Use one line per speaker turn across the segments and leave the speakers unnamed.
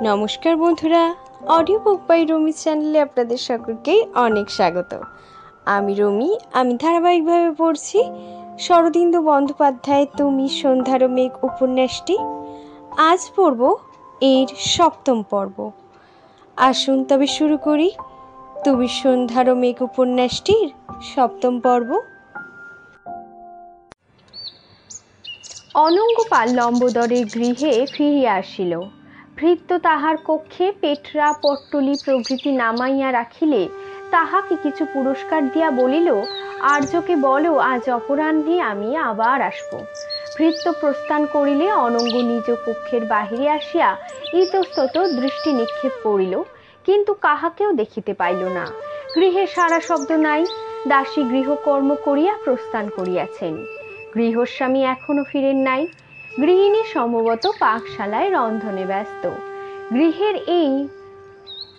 নমস্কার বন্ধুরা, audio book by Rumi চ্যানেলে আপনাদের সকলকেই অনেক স্বাগত। আমি রুমি। আমি ধারাবাহিকভাবে পড়ছি শরদিন্দু বন্দ্যোপাধ্যায়ের তুমি সন্ধ্যার মেঘ উপন্যাসটি। আজ পড়ব এর 7ম পর্ব। আসুন তবে শুরু করি তুমি সন্ধ্যার মেঘ উপন্যাসটির 7ম পর্ব।
অনঙ্গপাল লম্বোদরের গৃহে ফিরিয়া আসিল। ভৃত্য তাহার কক্ষে পেটরা পট্টলি প্রভৃতি নামাইয়া রাখিলে তাহাকে কিছু পুরস্কার দিয়া বলিল, আর্যকে বলো আজ অপরাহ্নে আমি আবার আসব। ভৃত্য প্রস্থান করিলে অনঙ্গ নিজ কক্ষের বাহিরে আসিয়া ইতস্তত দৃষ্টি নিক্ষেপ করিল, কিন্তু কাহাকেও দেখিতে পাইল না। গৃহে সারা শব্দ নাই। দাসী গৃহকর্ম করিয়া প্রস্থান করিয়াছেন। গৃহস্বামী এখনো ফিরেন নাই। গৃহিণী সম্ভবত পাকশালায় রন্ধনে ব্যস্ত। গৃহের এই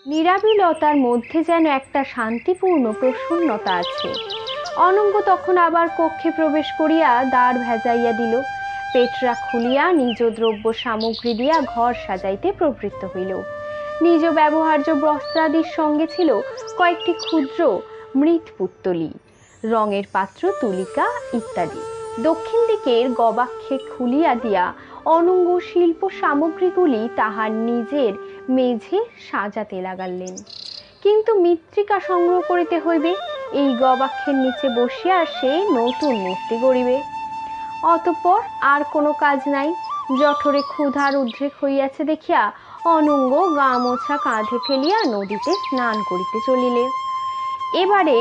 নিরাবিলতার মধ্যে যেন একটা শান্তিপূর্ণ প্রসন্নতা আছে। অনঙ্গ তখন আবার কক্ষে প্রবেশ করিয়া দ্বার ভেজাইয়া দিল। পেটরা খুলিয়া নিজ দ্রব্য সামগ্রী দিয়া ঘর সাজাইতে প্রবৃত্ত হইল। নিজ ব্যবহার্য বস্ত্রাদির সঙ্গে ছিল কয়েকটি ক্ষুদ্র মৃৎ পুত্তলি, রঙের পাত্র, তুলিকা ইত্যাদি। দক্ষিণ দিকের গবাক্ষে খুলিয়া দিয়া অনঙ্গ শিল্প সামগ্রীগুলি তাহার নিজের মেঝে সাজাতে লাগালেন। কিন্তু মৃত্তিকা সংগ্রহ করিতে হইবে। এই গবাক্ষের নিচে বসিয়া সে নতুন মূর্তি গড়িবে। অতঃপর আর কোনো কাজ নাই। জঠরে ক্ষুধার উদ্রেক হইয়াছে দেখিয়া অনঙ্গ গা মোছা কাঁধে ফেলিয়া নদীতে স্নান করিতে চলিলে। এবারে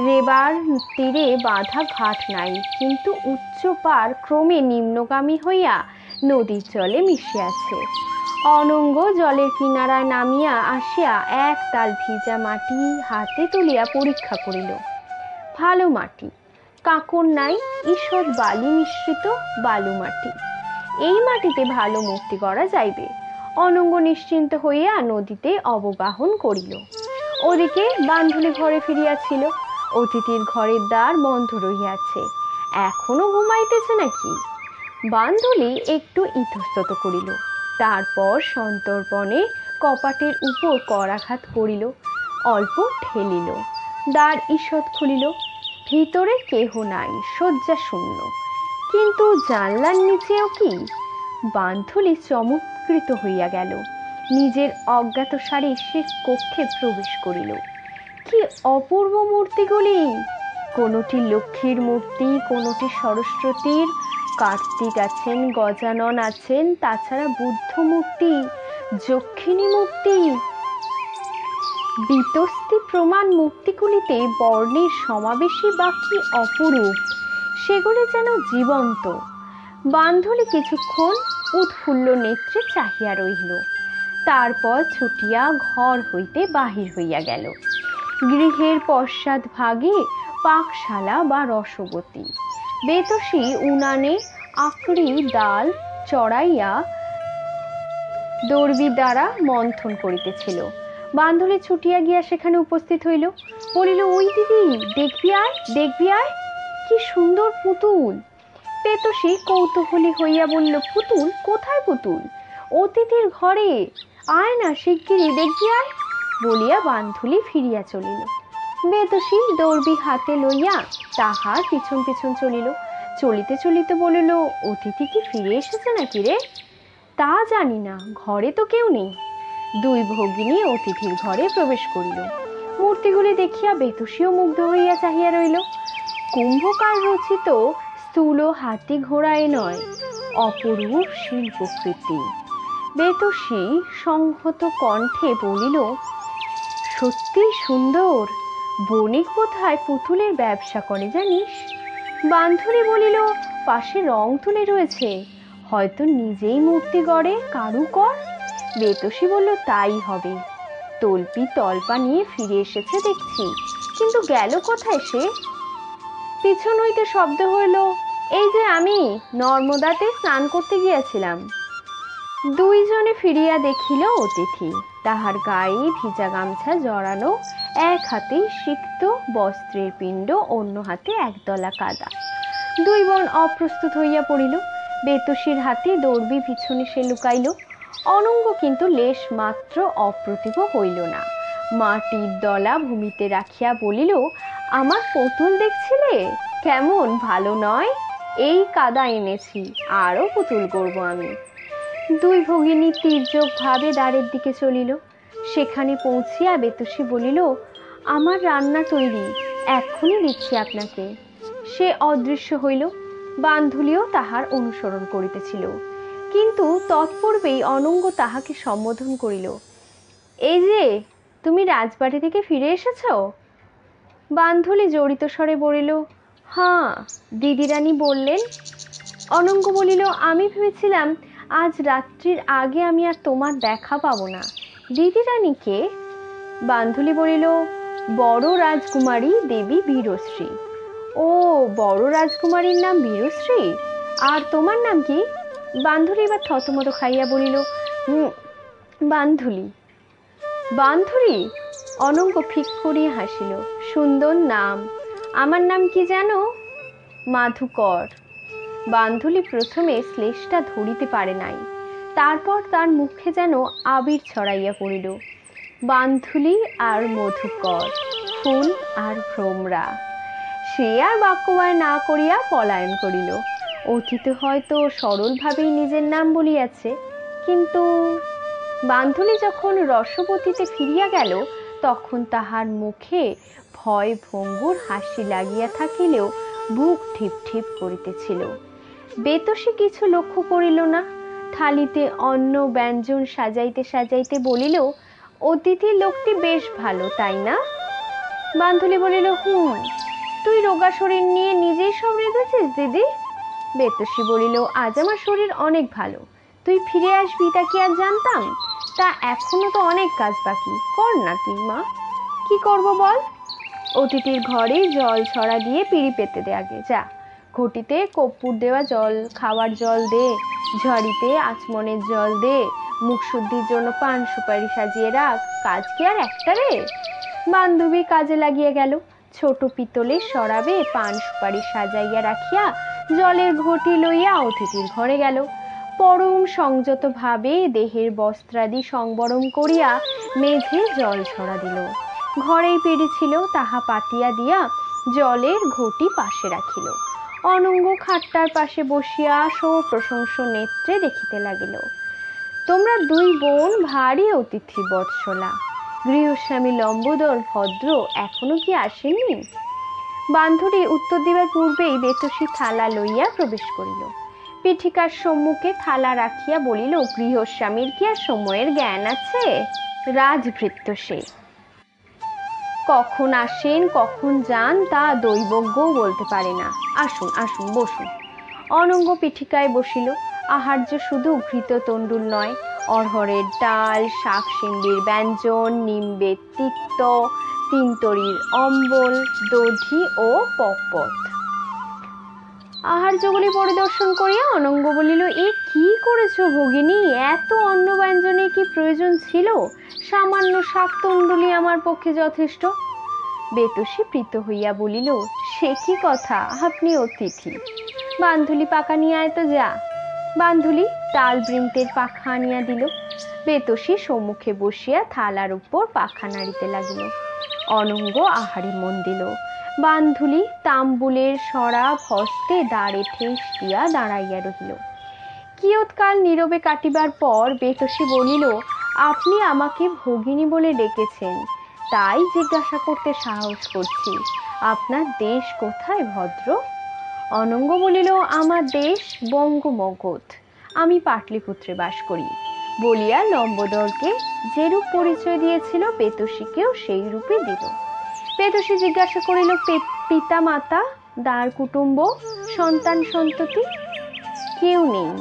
রেবার তীরে বাঁধা ঘাট নাই, কিন্তু উচ্চ পার ক্রমে নিম্নগামী হইয়া নদীর জলে মিশিয়াছে। অনঙ্গ জলের কিনারায় নামিয়া আসিয়া এক তাল ভিজা মাটি হাতে তুলিয়া পরীক্ষা করিল। ভালো মাটি, কাঁকর নাই, ঈষৎ বালি মিশ্রিত বালু মাটি। এই মাটিতে ভালো মূর্তি করা যাইবে। অনঙ্গ নিশ্চিন্ত হইয়া নদীতে অবগাহন করিল। ওদিকে বান্ধুলি ঘরে ফিরিয়াছিল। অতিথির ঘরের দ্বার বন্ধ রহিয়াছে। এখনো ঘুমাইতেছে নাকি? বান্ধুলি একটু ইতস্তত করিল, তারপর সন্তর্পণে কপাটের উপর করাঘাত করিল, অল্প ঠেলিল। দ্বার ঈষৎ খুলিল। ভিতরে কেহ নাই, শয্যা শূন্য। কিন্তু জানলার নিচেও কি? বান্ধুলি চমৎকৃত হইয়া গেল। নিজের অজ্ঞাতসারে সে কক্ষে প্রবেশ করিল। কি অপূর্ব মূর্তিগুলি! কোনটি লক্ষ্মীর মূর্তি, কোনটি সরস্বতীর, কার্তিক আছেন, গজানন আছেন, তাছাড়া বুদ্ধ মূর্তি, যক্ষিণী মূর্তি। বীতস্থি প্রমাণ মূর্তিগুলিতে বর্ণের সমাবেশই বা কি অপরূপ! সেগুলি যেন জীবন্ত। বান্ধুলি কিছুক্ষণ উৎফুল্ল নেত্রে চাহিয়া রহিল। তারপর ছুটিয়া ঘর হইতে বাহির হইয়া গেল। গৃহের পশ্চাৎ ভাগে পাকশালা বা রসবতী। বেতসী উনানে আকড়ি ডাল চড়াইয়া দর্বি দ্বারা মন্থন করিতেছিল। বান্ধুলি ছুটিয়া গিয়া সেখানে উপস্থিত হইল। বলিল, ওই দিদি, দেখবি আয়, দেখবি আয়, কি সুন্দর পুতুল। বেতসী কৌতূহলী হইয়া বলল, পুতুল? কোথায় পুতুল? অতিথির ঘরে। আয় না শিগগিরি, দেখবি আয় বলিয়া বান্ধুলি ফিরিয়া চলিল। বেতসী দর্বি হাতে লইয়া তাহার পিছন পিছন চলিল। চলিতে চলিতে বলিল, অতিথি কি ফিরে এসেছে নাকি রে? তা জানি না, ঘরে তো কেউ নেই। দুই ভগিনী অতিথির ঘরে প্রবেশ করিল। মূর্তিগুলি দেখিয়া বেতসীও মুগ্ধ হইয়া চাহিয়া রইল। কুম্ভকার রচিত স্থূল হাতি ঘোড়ায় নয়, অপরূপ শিল্পকৃতি। বেতসী সংহত কণ্ঠে বলিল, সত্যি সুন্দর। বণিক বোধহয় পুতুলের ব্যবসা করে জানিস। বান্ধুলি বলিল, পাশে রং তুলে রয়েছে, হয়তো নিজেই মূর্তি গড়ে কারুকর। বেতসী বলল, তাই হবে। তল্পি তল্পা নিয়ে ফিরে এসেছে দেখছি, কিন্তু গেল কোথায় সে? পিছন হইতে শব্দ হইল, এই যে আমি নর্মদাতে স্নান করতে গিয়েছিলাম। দুইজনে ফিরিয়া দেখিল অতিথি। তাহার গায়ে ভিজা গামছা জড়ানো, এক হাতে সিক্ত বস্ত্রের পিণ্ড, অন্য হাতে একদলা কাদা। দুই বোন অপ্রস্তুত হইয়া পড়িল। বেতসীর হাতে দর্বি পিছনে সে লুকাইল। অনঙ্গ কিন্তু লেশ মাত্র অপ্রতিভ হইল না। মাটির দলা ভূমিতে রাখিয়া বলিল, আমার পুতুল দেখছিলে? কেমন ভালো নয়? এই কাদা এনেছি, আরও পুতুল করব আমি। দুই ভগিনী তীর্যক ভাবে দ্বারের দিকে চলিল। সেখানে পৌঁছিয়া বেতসী বলিল, আমার রান্না তৈরি, এক্ষুনি দিচ্ছি আপনাকে। সে অদৃশ্য হইল। বান্ধুলিও তাহার অনুসরণ করিতেছিল, কিন্তু তৎপূর্বেই অনঙ্গ তাহাকে সম্বোধন করিল, এই যে তুমি রাজবাড়ি থেকে ফিরে এসেছ? বান্ধুলি জড়িত স্বরে বলিল, হ্যাঁ, দিদিরানী বললেন। অনঙ্গ বলিল, আমি ভেবেছিলাম আজ রাত্রির আগে আমি আর তোমার দেখা পাবো না। দিদিরানীকে? বান্ধুলি বলিল, বড় রাজকুমারী দেবী বীরশ্রী। ও, বড় রাজকুমারীর নাম বীরশ্রী, আর তোমার নাম কি? বান্ধুলি এবার থতমত খাইয়া বলিল, বান্ধুলি। বান্ধুলি? অনঙ্গ ফিক করিয়া হাসিল, সুন্দর নাম। আমার নাম কি জানো? মাধুকর। বান্ধুলি প্রথমে শ্লেষটা ধরিতে পারে নাই, তারপর তার মুখে যেন আবির ছড়াইয়া পড়িল। বান্ধুলি আর মধুকর, ফুল আর ভ্রমরা। সে আর বাক্যবায় না করিয়া পলায়ন করিল। অতীতে হয়তো সরলভাবেই নিজের নাম বলিয়াছে, কিন্তু বান্ধুলি যখন রসবতীতে ফিরিয়া গেল, তখন তাহার মুখে ভয় ভঙ্গুর হাসি লাগিয়া থাকিলেও বুক ঠিপ ঠিপ করিতেছিল। বেতসী কিছু লক্ষ্য করিল না। থালিতে অন্ন ব্যঞ্জন সাজাইতে সাজাইতে বলিল, অতিথির লোকটি বেশ ভালো, তাই না? বান্ধুলি বলিল, তুই রোগা শরীর নিয়ে নিজেই সব রেঁধেছিস দিদি? বেতসী বলিল, আজ আমার শরীর অনেক ভালো। তুই ফিরে আসবি তা কি আর জানতাম? তা এখনো তো অনেক কাজ বাকি, কর না তুই মা। কি করব বল? অতিথির ঘরে জল ছড়া দিয়ে পিঁড়ি পেতে দে, আগে যা। ঘটিতে কর্পূর দেওয়া জল, খাওয়ার জল দে। ঝাড়িতে আচমনের জল দে। মুখ শুদ্ধির জন্য পান সুপারি সাজিয়ে রাখ। কাজ কি আর একটা রে? বান্ধবী কাজে লাগিয়া গেল। ছোট পিতলের সরাবে পান সুপারি সাজাইয়া রাখিয়া জলের ঘটি লইয়া অতিথির ঘরে গেল। পরম সংযত ভাবে দেহের বস্ত্রাদি সংবরণ করিয়া মেঝে জল ছড়া দিল। ঘরেই পিঁড়ি ছিল, তাহা পাতিয়া দিয়া জলের ঘটি পাশে রাখিল। অনঙ্গ খাটটার পাশে বসিয়া সপ্রশংস নেত্রে দেখিতে লাগিল। তোমরা দুই বোন ভারী অতিথি বৎসলা। গৃহস্বামী লম্বোদর ভদ্র এখনো কি আসেননি? বান্ধবী উত্তর দিবার পূর্বেই বেতসী থালা লইয়া প্রবেশ করিল। পিঠিকার সম্মুখে থালা রাখিয়া বলিল, গৃহস্বামীর কি আর সময়ের জ্ঞান আছে? রাজভৃত্য সে, কখন আসেন কখন যান তা দৈবজ্ঞও বলতে পারে না। আসুন আসুন, বসুন। অনঙ্গ পিঠিকায় বসিল। আহার্য শুধু ঘৃত তণ্ডুল নয়, অড়হরের ডাল, শাক সিন্ডির ব্যঞ্জন, নিম্বের তিক্ত, তিনতরির অম্বল, দধি ও পকপথ। আহার্যগুলি পরিদর্শন করিয়া অনঙ্গ বলিল, এ কি করেছ ভগিনী? এত অন্ন ব্যঞ্জনের কি প্রয়োজন ছিল? সামান্য শাক তণ্ডুলি আমার পক্ষে যথেষ্ট। বেতসী প্রীত হইয়া বলিল, সে কি কথা, আপনি অতিথি। বান্ধুলি পাখা নিয়ে আয় তো, যা। বান্ধুলি তাল বৃন্তের পাখা আনিয়া দিল। বেতসী সম্মুখে বসিয়া থালার উপর পাখা নাড়িতে লাগিল। অনঙ্গ আহারে মন দিল। বান্ধুলি তাম্বুলের সরাব হস্তে দ্বারে ঠেস দিয়া দাঁড়াইয়া রহিল। কিয়ৎকাল নীরবে কাটিবার পর বেতসী বলিল, আপনি আমাকে ভগিনী বলে ডেকেছেন, তাই জিজ্ঞাসা করতে সাহস করছি, আপনার দেশ কোথায় ভদ্র? অনঙ্গ বলিল, আমার দেশ বঙ্গমগধ, আমি পাটলিপুত্রে বাস করি। বলিয়া লম্বোদরকে যেরূপ পরিচয় দিয়েছিল বেতসীকেও সেই রূপে দিল। বেতসী জিজ্ঞাসা করিল, পিতা মাতা, দ্বার কুটুম্ব, সন্তান সন্ততি? কেউ নেই,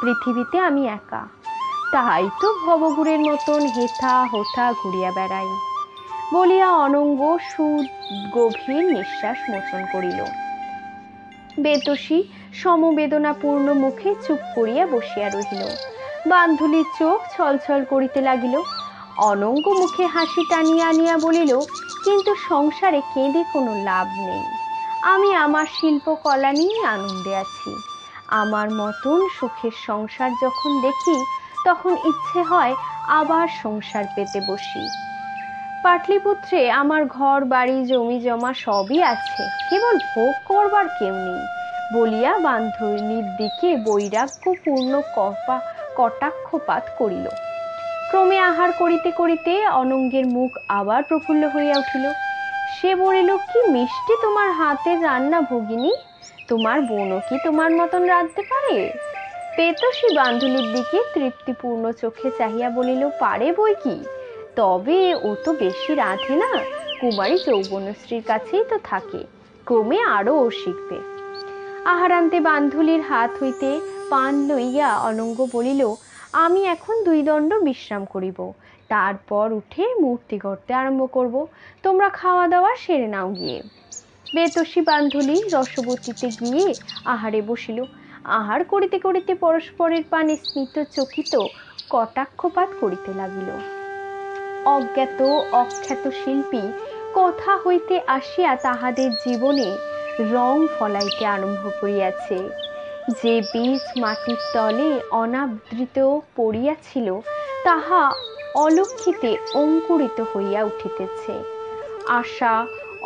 পৃথিবীতে আমি একা, তাই তো ভবঘুরের মতন হেথা হোথা ঘুরিয়া বেড়াই। বলিয়া অনঙ্গ সুগভীর নিঃশ্বাস মোচন করিল। বেতসী সমবেদনাপূর্ণ মুখে চুপ করিয়া বসিয়া রহিল। বান্ধুলির চোখ ছলছল করিতে লাগিল। অনঙ্গ মুখে হাসি টানিয়া আনিয়া বলিল, কিন্তু সংসারে কেঁদে কোনো লাভ নেই। আমি আমার শিল্পকলা নিয়ে আনন্দে আছি। আমার মতন সুখের সংসার যখন দেখি, তখন ইচ্ছে হয় আবার সংসার পেতে বসি। পাটলিপুত্রে আমার ঘর বাড়ি জমি জমা সবই আছে, কেবল ভোগ করবার কেউ নেই বলিয়া বান্ধবীর দিকে বৈরাগ্যপূর্ণ কটাক্ষপাত করিল। ক্রমে আহার করিতে করিতে অনঙ্গের মুখ আবার প্রফুল্ল হইয়া উঠিল। সে বলিল, কি মিষ্টি তোমার হাতে রান্না ভগিনী, তোমার বোনও কি তোমার মতন রাঁধতে পারে? পেতসী বান্ধবীর দিকে তৃপ্তিপূর্ণ চোখে চাহিয়া বলিল, পারে বই কি, তবে ও তো বেশি রাঁধে না, কুমারী যৌবনশ্রীর কাছেই তো থাকে, ক্রমে আরো ও শিখবে। আহারান্তে বান্ধবীর হাত হইতে পান লইয়া অনঙ্গ বলিল, আমি এখন 2 দণ্ড বিশ্রাম করিব, তারপর উঠে মূর্তি গড়তে আরম্ভ করব, তোমরা খাওয়া দাওয়া সেরে নাও গিয়ে। বেতসী বান্ধবী রসবতীতে গিয়ে আহারে বসিল। আহার করিতে করিতে পরস্পরের পানে স্মিত চকিত কটাক্ষপাত করিতে লাগিল। অজ্ঞাত অখ্যাত শিল্পী কোথা হইতে আসিয়া তাহাদের জীবনে রং ফলাইতে আরম্ভ করিয়াছে। যে বীজ মাটির তলে অনাবৃত পড়িয়াছিল তাহা অলক্ষিতে অঙ্কুরিত হইয়া উঠিতেছে। আশা,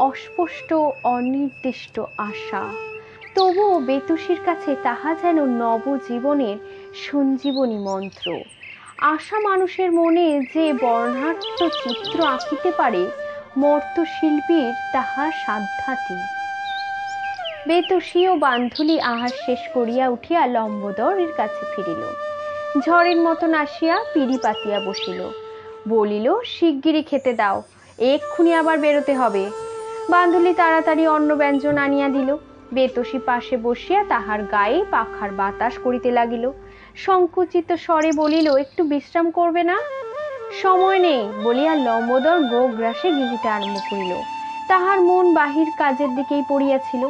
অস্পষ্ট অনির্দিষ্ট আশা, তবুও বেতুষীর কাছে তাহা যেন নবজীবনের সঞ্জীবনী মন্ত্র। আশা মানুষের মনে যে বর্ণাঢ্য চিত্র আঁকিতে পারে, মর্ত্যশিল্পীর তাহা সাধ্যাতীত। বেতসী ও বান্ধবী আহার শেষ করিয়া উঠিয়া লম্বোদরের কাছে ফিরিল। ঝড়ের মতন আসিয়া পিঁড়ি পাতিয়া বসিল। বলিল, শিগগিরই খেতে দাও, এক্ষুনি আবার বেরোতে হবে। বান্ধবী তাড়াতাড়ি অন্ন ব্যঞ্জন আনিয়া দিল। বেতসী পাশে বসিয়া তাহার গায়ে পাখার বাতাস করিতে লাগিল। সংকুচিত স্বরে বলিল, একটু বিশ্রাম করবে না? সময় নেই বলিয়া লম্বোদর গোগ্রাসে গিলিতে আরম্ভ করিল। তাহার মন বাহির কাজের দিকেই পড়িয়াছিল,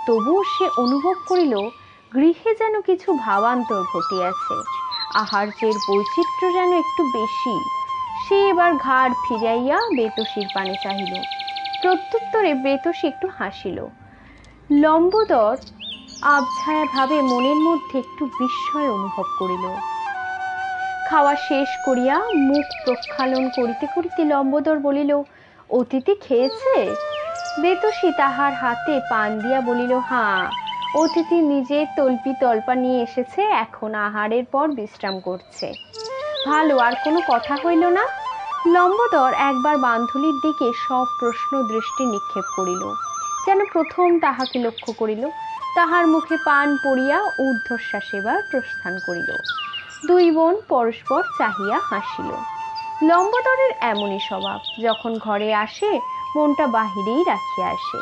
তবুও সে অনুভব করিল গৃহে যেন কিছু ভাবান্তর ঘটিয়াছে, আহার্যের বৈচিত্র্য যেন একটু বেশি। সে এবার ঘাড় ফিরাইয়া বেতসীর পানে চাহিল। প্রত্যুত্তরে বেতসী একটু হাসিল। লম্বোদর আবছায়া ভাবে মনের মধ্যে একটু বিস্ময় অনুভব করিল। খাওয়া শেষ করিয়া মুখ প্রক্ষালন করিতে করিতে লম্বোদর বলিল, অতিথি খেয়েছে? বেতসী তাহার হাতে পান দিয়া বলিল, হাঁ, অতিথি নিজে তল্পি তল্পা নিয়ে এসেছে, এখন আহারের পর বিশ্রাম করছে। ভালো, আর কোনো কথা হইল না? লম্বোদর একবার বান্ধবীর দিকে সপ্রশ্ন দৃষ্টি নিক্ষেপ করিল, যেন প্রথম তাহাকে লক্ষ্য করিল। তাহার মুখে পান পড়িয়া ঊর্ধ্বশ্বাস এবার প্রস্থান করিল। 2 বোন পরস্পর চাহিয়া হাসিল। লম্বোদরের এমনই স্বভাব, যখন ঘরে আসে মনটা বাহিরেই রাখিয়া আসে।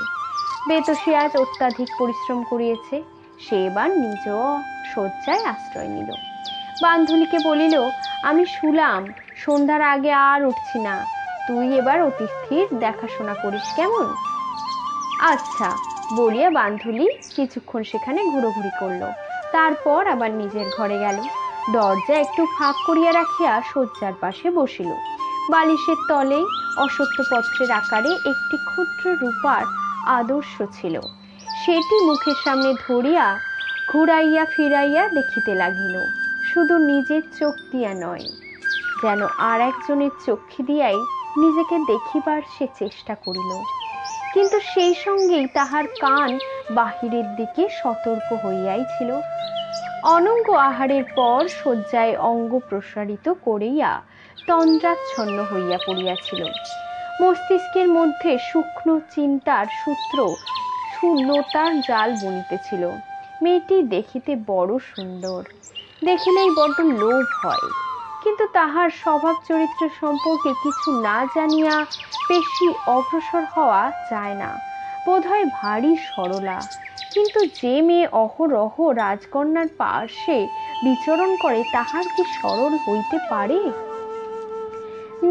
বেতসী আজ অত্যাধিক পরিশ্রম করিয়েছে, সে এবার নিজ শয্যায় আশ্রয় নিল। বান্ধবীকে বলিল, আমি শুলাম, সন্ধ্যার আগে আর উঠছি না, তুই এবার অতিথির দেখাশোনা করিস কেমন? আচ্ছা বলিয়া বান্ধবী কিছুক্ষণ সেখানে ঘুরোঘুরি করল, তারপর আবার নিজের ঘরে গেল। দরজা একটু ফাঁক করিয়া রাখিয়া শয্যার পাশে বসিল। বালিশের তলেই অসত্যপত্রের আকারে একটি ক্ষুদ্র রূপার আদর্শ ছিল। সেটি মুখের সামনে ধরিয়া ঘুরাইয়া ফিরাইয়া দেখিতে লাগিল। শুধু নিজের চোখ দিয়া নয়, যেন আর একজনের চক্ষু দিয়াই নিজেকে দেখিবার সে চেষ্টা করিল। কিন্তু সেই সঙ্গেই তাহার কান বাহিরের দিকে সতর্ক হইয়াই ছিল। অনঙ্গ আহারের পর শয্যায় অঙ্গ প্রসারিত করিয়া তন্দ্রাচ্ছন্ন হইয়া পড়িয়াছিল। মস্তিষ্কের মধ্যে সূক্ষ্ম চিন্তার সূত্র সুলতার জাল বুনিতেছিল। মেয়েটি দেখিতে বড় সুন্দর, দেখিলেই বড্ড লোভ হয়, কিন্তু তাহার স্বভাব চরিত্র সম্পর্কে কিছু না জানিয়া বেশি অগ্রসর হওয়া যায় না। বোধহয় ভারী সরলা, কিন্তু যে মেয়ে অহরহ রাজকন্যার পার্শ্বে বিচরণ করে তাহার কি সরল হইতে পারে?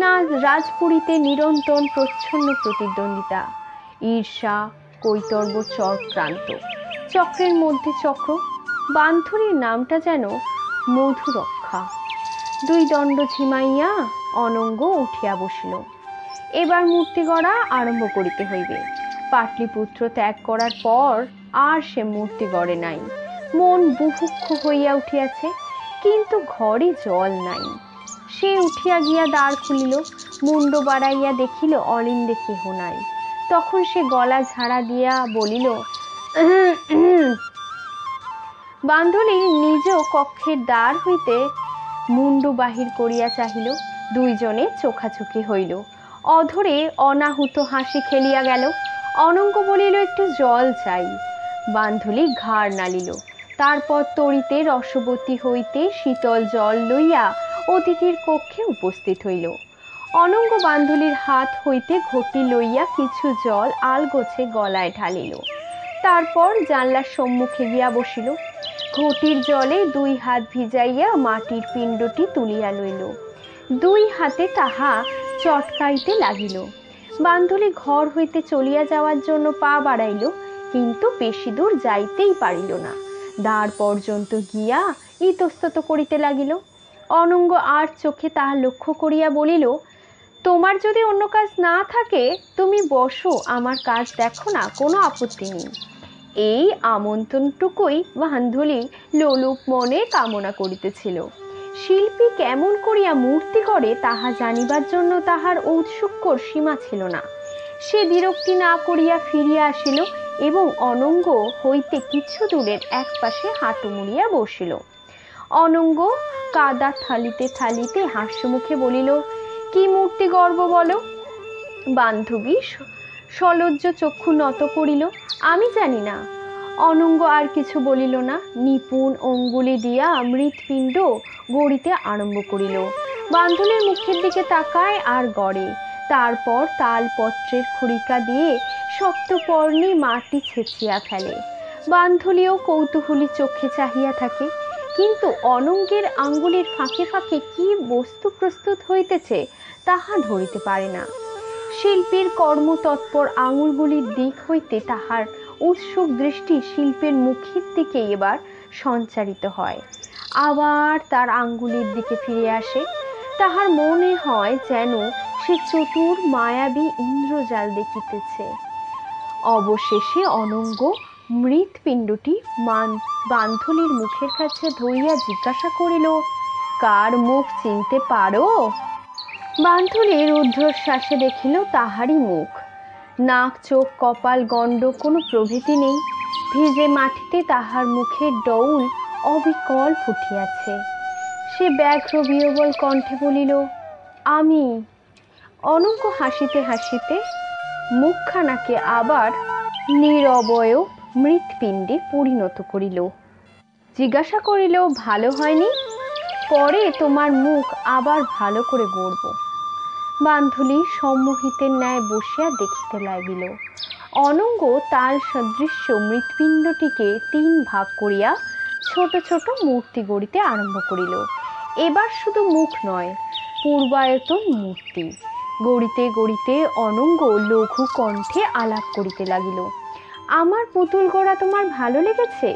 না, রাজপুরীতে নিরন্তর প্রচ্ছন্ন প্রতিদ্বন্দ্বিতা, ঈর্ষা, কৈতর্ব চক্রান্ত, চক্রের মধ্যে চক্র। বান্ধবীর নামটা যেন মধুরক্ষা। 2 দণ্ড ঝিমাইয়া অনঙ্গ উঠিয়া বসিল। এবার মূর্তি গড়া আরম্ভ করিতে হইবে। পাটলিপুত্র ত্যাগ করার পর আর সে মূর্তি গড়ে নাই। মন বুভুক্ষ হইয়া উঠিয়াছে। কিন্তু ঘরে জল নাই। সে উঠিয়া গিয়া দ্বার খুলিল, মুন্ড বাড়াইয়া দেখিল অলিন্দে কেহ নাই। তখন সে গলা ঝাড়া দিয়া বলিল, বান্ধলি নিজ কক্ষের দ্বার হইতে মুন্ডু বাহির করিয়া চাহিল। দুইজনে চোখাচোখি হইল। অধরে অনাহুত হাসি খেলিয়া গেল। অনঙ্গ বলিল, একটু জল চাই। বান্ধলি ঘাড় নাড়িল। তারপর তরিতে রসবতী হইতে শীতল জল লইয়া অতিথির কক্ষে উপস্থিত হইল। অনঙ্গ বান্ধলির হাত হইতে ঘটি লইয়া কিছু জল আলগোছে গলায় ঢালিল। তারপর জানলার সম্মুখে গিয়া বসিল। ঘটির জলে দুই হাত ভিজাইয়া মাটির পিণ্ডটি তুলিয়া লইল। দুই হাতে তাহা চটকাইতে লাগিল। বান্ধলি ঘর হইতে চলিয়া যাওয়ার জন্য পা বাড়াইল, কিন্তু বেশি দূর যাইতেই পারিল না। দ্বার পর্যন্ত গিয়া ইতস্তত করিতে লাগিল। অনঙ্গ আর চোখে তাহা লক্ষ্য করিয়া বলিল, তোমার যদি অন্য কাজ না থাকে তুমি বসো, আমার কাজ দেখো না, কোনো আপত্তি নেই। এই আমন্ত্রণটুকুই বান্ধলি লোলুপ মনে কামনা করিতেছিল। শিল্পী কেমন করিয়া মূর্তি করে তাহা জানিবার জন্য তাহার ঔৎসুক্যর সীমা ছিল না। সে বিরক্তি না করিয়া ফিরিয়া আসিল এবং অনঙ্গ হইতে কিছু দূরের এক পাশে হাঁটু মুড়িয়া বসিল। অনঙ্গ কাদা থালিতে থালিতে হাস্যমুখে বলিল, কি মূর্তি গর্ব বলো? বান্ধবী সলজ্জ চক্ষু নত করিল, আমি জানি না। অনঙ্গ আর কিছু বলিল না, নিপুণ অঙ্গুলি দিয়া মৃৎপিণ্ড গড়িতে আরম্ভ করিল। বান্ধবীর মুখের দিকে তাকায় আর গড়ে। তারপর তালপত্রের খড়িকা দিয়ে সপ্তপর্ণে মাটি ছেঁচিয়া ফেলে। বান্ধবীও কৌতূহলী চোখে চাহিয়া থাকে, কিন্তু অনঙ্গের আঙ্গুলের ফাঁকে ফাঁকে কি বস্তু প্রস্তুত হইতেছে তাহা ধরিতে পারে না। শিল্পীর কর্মতৎপর আঙুলগুলির দিক হইতে তাহার উৎসুক দৃষ্টি শিল্পের মুখের দিকে এবার সঞ্চারিত হয়, আবার তার আঙ্গুলের দিকে ফিরে আসে। তাহার মনে হয় যেন সে চতুর মায়াবী ইন্দ্রজাল দেখিতেছে। অবশেষে অনঙ্গ মৃৎপিণ্ডটি বান্ধলির মুখের কাছে ধরিয়া জিজ্ঞাসা করিল, কার মুখ চিনতে পারো? বান্ধলি রুদ্ধশ্বাসে দেখিল তাহারই মুখ। নাক, চোখ, কপাল, গণ্ড কোনো প্রভৃতি নেই। ভিজে মাটিতে তাহার মুখের ডৌল অবিকল ফুটিয়াছে। সে ব্যাঘ্র বিহবল কণ্ঠে বলিল, আমি। অনঙ্গ হাসিতে হাসিতে মুখখানাকে আবার নিরবয়ব মৃৎপিণ্ডে পরিণত করিল। জিজ্ঞাসা করিল, ভালো হয়নি? পরে তোমার মুখ আবার ভালো করে গড়ব। বান্ধলি সম্মোহিতের ন্যায় বসিয়া দেখিতে লাগিল। অনঙ্গ তাল সদৃশ্য মৃৎপিণ্ডটিকে 3 ভাগ করিয়া ছোট ছোট মূর্তি গড়িতে আরম্ভ করিল। এবার শুধু মুখ নয়, পূর্বায়তন মূর্তি গড়িতে গড়িতে অনঙ্গ লঘু কণ্ঠে আলাপ করিতে লাগিল, আমার পুতুল গড়া তোমার ভালো লেগেছে?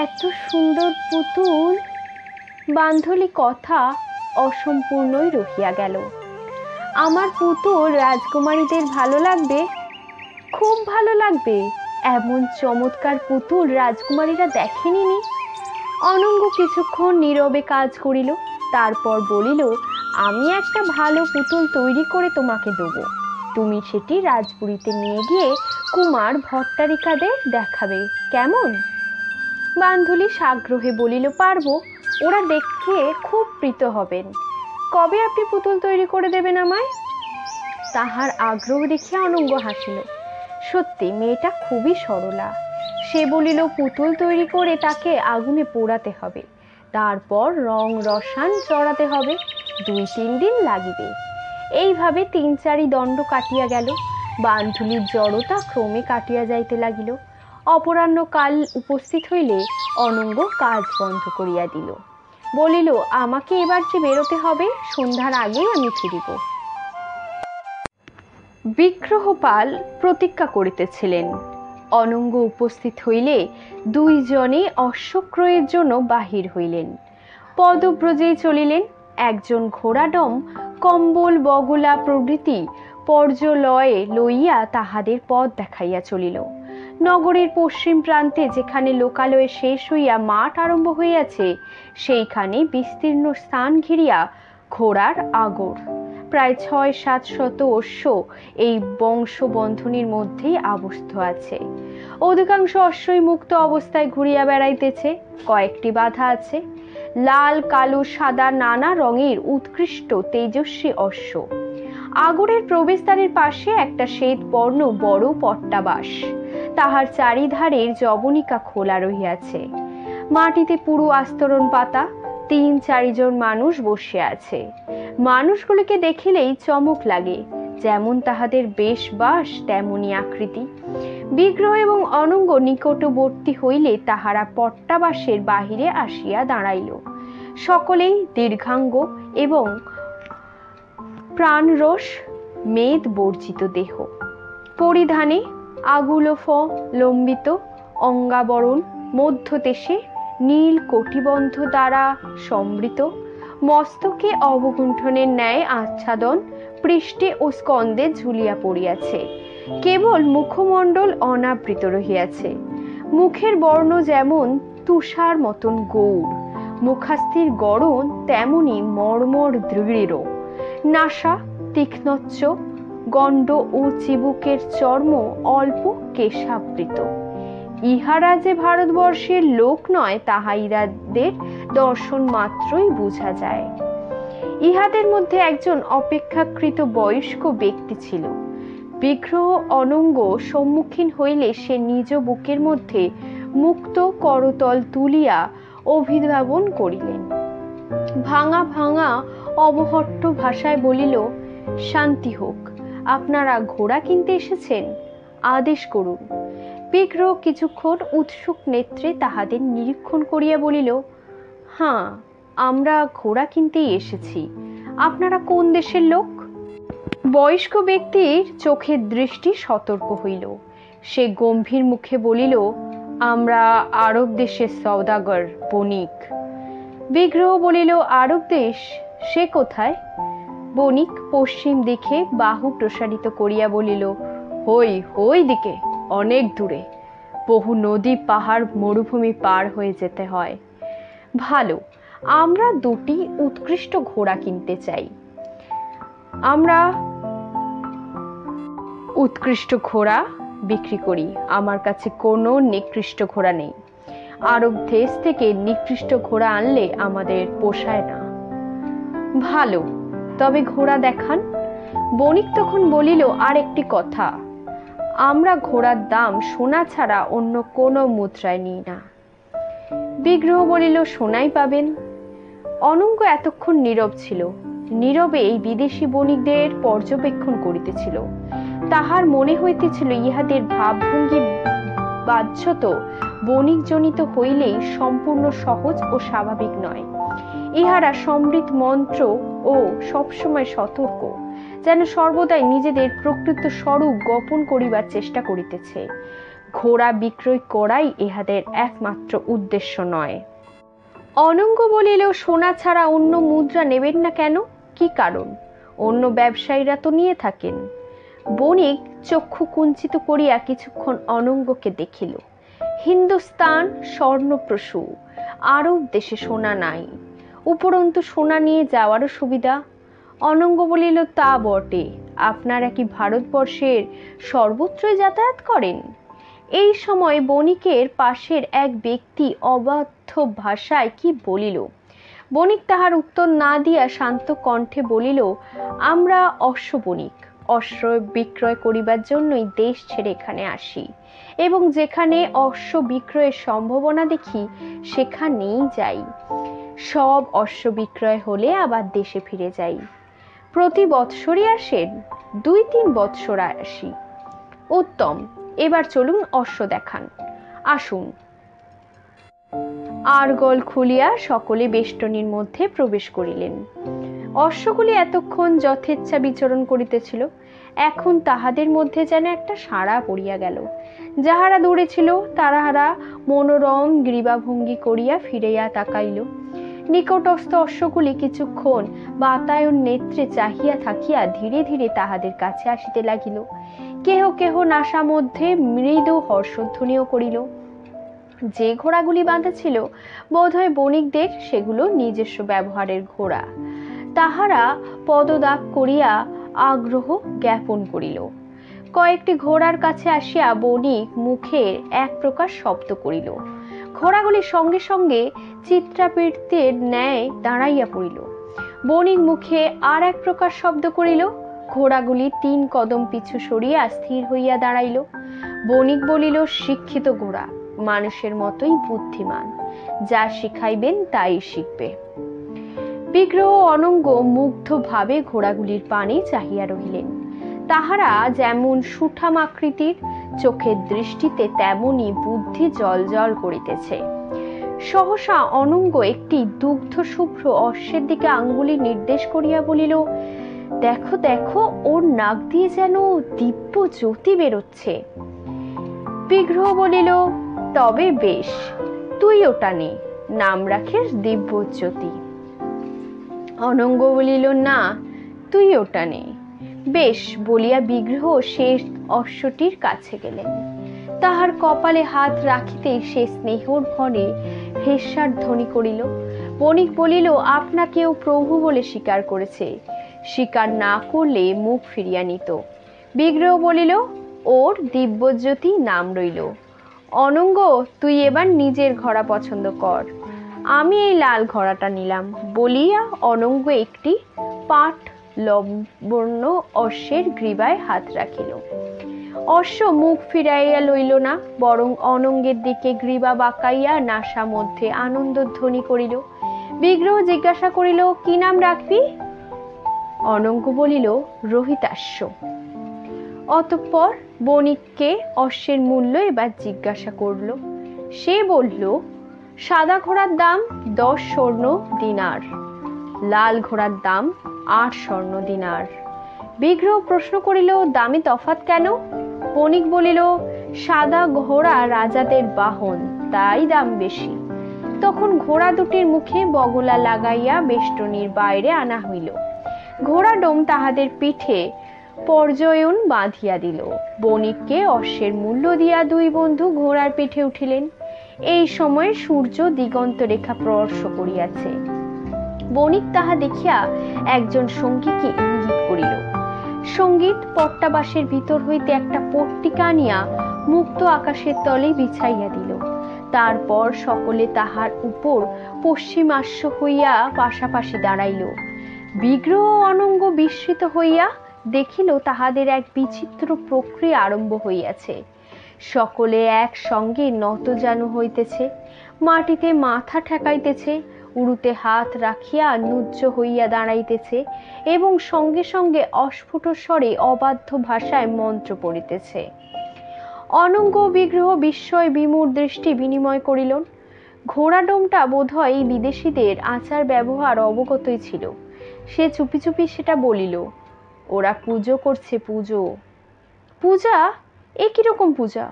এত সুন্দর পুতুল। বান্ধলি কথা অসম্পূর্ণই রহিয়া গেল। আমার পুতুল রাজকুমারীদের ভালো লাগবে, খুব ভালো লাগবে। এমন চমৎকার পুতুল রাজকুমারীরা দেখেনি। অনঙ্গ কিছুক্ষণ নীরবে কাজ করিল, তারপর বলিল, আমি একটা ভালো পুতুল তৈরি করে তোমাকে দেব। তুমি সেটি রাজপুরীতে নিয়ে গিয়ে কুমার ভট্টারিকাদের দেখাবে, কেমন? বান্ধলি সাগ্রহে বলিল, পারবো, ওরা দেখে খুব প্রীত হবেন। কবে আপনি পুতুল তৈরি করে দেবেন আমায়? তাহার আগ্রহ দেখিয়া অনঙ্গ হাসিল। সত্যি মেয়েটা খুবই সরলা। সে বলিল, পুতুল তৈরি করে তাকে আগুনে পোড়াতে হবে, তারপর রং রসায়ন চড়াতে হবে, 2-3 দিন লাগিবে। এইভাবে 3-4 দণ্ড কাটিয়া গেল। বান্ধলির জড়তা ক্রমে কাটিয়া যাইতে লাগিল। অপরাহ্ন কাল উপস্থিত হইলে অনঙ্গ কাজ বন্ধ করিয়া দিল। বলিল, আমাকে এবার যে বেরোতে হবে, সন্ধ্যার আগেই আমি ফিরিব। বিগ্রহপাল প্রতীক্ষা করিতেছিলেন। অনঙ্গ উপস্থিত হইলে দুইজনে অশ্বক্রয়ের জন্য বাহির হইলেন। পদব্রজেই চলিলেন। একজন ঘোড়াডম, কম্বল, বগলা প্রভৃতি পর্যলয়ে লইয়া তাহাদের পথ দেখাইয়া চলিল। নগরের পশ্চিম প্রান্তে যেখানে লোকালয়ে শেষ হইয়া মাঠ আরম্ভ হইয়াছে, সেইখানে বিস্তীর্ণ স্থান ঘিরিয়া ঘোড়ার আগর। প্রায় ৬-৭ অশ্ব এই বংশবন্ধনীর মধ্যেই আবস্থ আছে। অধিকাংশ অশ্বই মুক্ত অবস্থায় ঘুরিয়া বেড়াইতেছে, কয়েকটি বাধা আছে। লাল, কালো, সাদা নানা রঙের উৎকৃষ্ট তেজস্বী অশ্ব। আগরের প্রবেশদ্বারের পাশে একটা শ্বেতবর্ণ বড় পট্টাবাস, তাহার চারিধারের জবনিকা খোলা রহিয়াছে। মাটিতে পুরো আস্তরণ পাতা, ৩-৪ জন মানুষ বসে আছে। মানুষগুলিকে দেখিলেই চমক লাগে, যেমন তাহাদের বেশ বাস তেমনি আকৃতি। বিগ্রহ এবং অনঙ্গ নিকটবর্তী হইলে তাহারা পট্টাবাসের বাহিরে আসিয়া দাঁড়াইল। সকলেই দীর্ঘাঙ্গ এবং প্রাণরস মেদ বর্জিত দেহ, পরিধানে আগুলফ লম্বিত অঙ্গাবরণ, মধ্যদেশে নীল কটিবন্ধ দ্বারা সমৃত, মস্তকে অবগুণ্ঠনের ন্যায় আচ্ছাদন, পৃষ্ঠে ও স্কন্ধে ঝুলিয়া পড়িয়াছে। কেবল মুখমণ্ডল অনাবৃত রহিয়াছে। মুখের বর্ণ যেমন তুষার মতন গৌর, মুখাস্থির গড়ন তেমনি মর্মর দৃঢ়, নাসা তীক্ষ্ণোচ্চ, গণ্ড ও চিবুকের চর্ম অল্প কেশাবৃত। ইহারা যে ভারতবর্ষের লোক নয়, তাহা ইহাদের দর্শন মাত্রই বোঝা যায়। ইহাদের মধ্যে একজন অপেক্ষাকৃত বয়স্ক ব্যক্তি ছিল। বিগ্রহ অনঙ্গ সম্মুখীন হইলে সে নিজ বুকের মধ্যে মুক্ত করতল তুলিয়া অভিভাবন করিলেন। ভাঙা ভাঙা অবহট্ট ভাষায় বলিল, শান্তি হোক, আপনারা ঘোড়া কিনতে এসেছেন, আদেশ করুন। বিগ্রহ কিছুক্ষণ উৎসুক নেত্রে তাহাদের নিরীক্ষণ করিয়া বলিল, হ্যাঁ, আমরা ঘোড়া কিনতেই এসেছি। আপনারা কোন দেশের লোক? বয়স্ক ব্যক্তির চোখের দৃষ্টি সতর্ক হইল। সে গম্ভীর মুখে বলিল, আমরা আরব দেশের সওদাগর, বণিক। বিগ্রহ বলিল, আরব দেশ? সে কোথায়? বণিক পশ্চিম দিকে বাহু প্রসারিত করিয়া বলিল, ওই দিকে, অনেক দূরে, বহু নদী, পাহাড়, মরুভূমি পার হয়ে যেতে হয়। ভালো, আমরা 2টি উৎকৃষ্ট ঘোড়া কিনতে চাই। আমরা উৎকৃষ্ট ঘোড়া বিক্রি করি, আমার কাছে কোনো নিকৃষ্ট ঘোড়া নেই। আরব দেশ থেকে নিকৃষ্ট ঘোড়া আনলে আমাদের পোষায় না। ভালো, তবে ঘোড়া দেখান। বণিক তখন বলিল, আর একটি কথা, আমরা ঘোড়ার দাম সোনা ছাড়া অন্য কোনো মুদ্রায় নিই না। বিগ্রহ বলিল, সোনাই পাবেন। অনঙ্গ এতক্ষণ নীরব ছিল। নীরবে এই বিদেশি বণিকদের পর্যবেক্ষণ করিতেছিল। তাহার মনে হইতেছিল, ইহাদের ভাবভঙ্গি বাহ্যত বণিকজনিত হইলেই সম্পূর্ণ সহজ ও স্বাভাবিক নয়। ইহারা সমৃদ্ধ মন্ত্র ও সবসময় সতর্ক, যেন সর্বদাই নিজেদের প্রকৃত স্বরূপ গোপন করিবার চেষ্টা করিতেছে। ঘোড়া বিক্রয় করাই ইহাদের একমাত্র উদ্দেশ্য নয়। অনঙ্গ বলিল, সোনা ছাড়া অন্য মুদ্রা নেবেন না কেন? কি কারণ? অন্য ব্যবসায়ীরা তো নিয়ে থাকেন। বণিক চক্ষু কুঞ্চিত করিয়া কিছুক্ষণ অনঙ্গকে দেখিল। হিন্দুস্তান স্বর্ণপ্রসূ, আরব দেশে সোনা নাই, উপরন্তু সোনা নিয়ে যাওয়ারও সুবিধা। অনঙ্গ বলিল, তা বটে, আপনারা কি ভারতবর্ষের সর্বত্রই যাতায়াত করেন? এই সময় বণিকের পাশের এক ব্যক্তি অবাধ্য ভাষায় কি বলিল। বণিক তাহার উত্তর না দিয়া শান্ত কণ্ঠে বলিল, আমরা অশ্ব বণিক, অশ্ব বিক্রয় করিবার জন্যই দেশ ছেড়ে এখানে আসি, এবং যেখানে অশ্ব বিক্রয়ের সম্ভাবনা দেখি সেখানেই যাই। সব অশ্ব বিক্রয় হলে আবার দেশে ফিরে যাই। প্রতি বৎসরই আসেন? 2-3 বৎসর আসি। উত্তম, এবার চলুন, অশ্ব দেখান। আসুন। আরগল খুলিয়া সকলে বেষ্টনীর মধ্যে প্রবেশ করিলেন। অশ্বগুলি এতক্ষণ যথেচ্ছা বিচরণ করিতেছিল, এখন তাহাদের মধ্যে যেন একটা সাড়া পড়িয়া গেল। যাহারা দূরে ছিল তাহারা মনোরম গ্রীবাভঙ্গি করিয়া ফিরিয়া তাকাইল। নিকটস্থ অশ্বগুলি কিছুক্ষণ বাতায়ন নেত্রে চাহিয়া থাকিয়া ধীরে ধীরে তাহাদের কাছে আসিতে লাগিল। কেহ কেহ নাসা মধ্যে মৃদু হর্ষধ্বনিও করিল। যে ঘোড়াগুলি বাঁধা ছিল বোধহয় বণিকদের, সেগুলো নিজস্ব ব্যবহারের ঘোড়া। তাহারা পদত্যাগ করিয়া আগ্রহ জ্ঞাপন করিল। কয়েকটি ঘোড়ার কাছে আসিয়া বণিক মুখে এক প্রকার শব্দ করিল। ঘোড়াগুলি সঙ্গে সঙ্গে চিত্রাপীড়ের ন্যায় দাঁড়াইয়া পড়িল। বণিক মুখে আর এক প্রকার শব্দ করিল। ঘোড়াগুলি 3 কদম পিছু সরিয়া স্থির হইয়া দাঁড়াইল। বণিক বলিল, শিক্ষিত ঘোড়া মানুষের মতোই বুদ্ধিমান, যা শিখাইবেন তাই শিখবে। বিগ্রহ অনঙ্গ মুগ্ধ ভাবে ঘোড়াগুলির পানে চাহিয়া রহিলেন। তাহারা যেমন সুঠাম আকৃতির, চোখের দৃষ্টিতে তেমনি বুদ্ধি জলজল করিতেছে। সহসা অনঙ্গ একটি দুগ্ধ শুভ্র অশ্বের দিকে আঙ্গুলি নির্দেশ করিয়া বলিল, দেখো দেখো, ওর নাক দিয়ে যেন দিব্য জ্যোতি বেরোচ্ছে। বিগ্রহ বলিল, তবে বেশ, তুই ওটা নে, নাম রাখিস দিব্যজ্যোতি। অনঙ্গ বলিল, না, তুই ওটা নে। বেশ বলিয়া বিগ্রহ শেষ অশ্বটির কাছে গেলেন। তাহার কপালে হাত রাখিতেই সে স্নেহর ভরে হেস্যার ধ্বনি করিল। বণিক বলিল, আপনাকেও প্রভু বলে স্বীকার করেছে, স্বীকার না করলে মুখ ফিরিয়া নিত। বিগ্রহ বলিল, ওর দিব্যজ্যোতি নাম রইল। অনঙ্গ, তুই এবার নিজের ঘোড়া পছন্দ কর, আমি এই লাল ঘোড়াটা নিলাম। বলিয়া অনঙ্গ একটি পাট লবর্ণ অশ্বের গ্রীবায় হাত রাখিল। অশ্ব মুখ ফিরাইয়া লইল না, বরং অনঙ্গের দিকে গ্রীবা বাঁকাইয়া নাসা মধ্যে আনন্দধ্বনি করিল। বিগ্রহ জিজ্ঞাসা করিল, কি নাম রাখবি? অনঙ্গ বলিল, রোহিতাশ্ব। অতঃপর বণিককে অশ্বের মূল্য এবার জিজ্ঞাসা করল। সে বলল, সাদা ঘোড়ার দাম 10 স্বর্ণ দিনার, লাল ঘোড়ার দাম 8 স্বর্ণ দিনার। বিগ্রহ প্রশ্ন করিল, দামে তফাৎ কেন? বণিক বলিল, সাদা ঘোড়া রাজাদের বাহন, তাই দাম বেশি। তখন ঘোড়া দুটির মুখে বগলা লাগাইয়া বেষ্টনীর বাইরে আনা হইল। ঘোড়া ডোম তাহাদের পিঠে পর্যয়ন বাঁধিয়া দিল। বণিককে অশ্বের মূল্য দিয়া 2 বন্ধু ঘোড়ার পিঠে উঠিলেন। এই সময় সূর্য দিগন্ত রেখা স্পর্শ করিয়াছে। বণিক তাহা দেখিয়া একজন সঙ্গীকে ইঙ্গিত করিল। সঙ্গীত পট্টাবাসের ভিতর হইতে একটা পট্টিকা আনিয়া মুক্ত আকাশের তলে বিছাইয়া দিল। তারপর সকলে তাহার উপর পশ্চিমাস্য হইয়া পাশাপাশি দাঁড়াইল। বিগ্রহ অনঙ্গ বিস্মিত হইয়া দেখিল তাহাদের এক বিচিত্র প্রক্রিয়া আরম্ভ হইয়াছে। সকলে একসঙ্গে নতজানু হইতেছে, মাটিতে মাথা ঠেকাইতেছে, উরুতে হাত রাখিয়া নুজ্জ হইয়া দাঁড়াইতেছে এবং সঙ্গে সঙ্গে অস্ফুট স্বরে অবাধ্য ভাষায় মন্ত্র পড়িতেছে। অনঙ্গ বিগ্রহ বিস্ময় বিমূঢ় দৃষ্টি বিনিময় করিল। ঘোড়াডোমটা বোধহয় এই বিদেশিদের আচার ব্যবহার অবগতই ছিল। সে চুপি চুপি সেটা বলিল, ওরা পুজো করছে। পুজো? পূজা? এ কিরকম পূজা?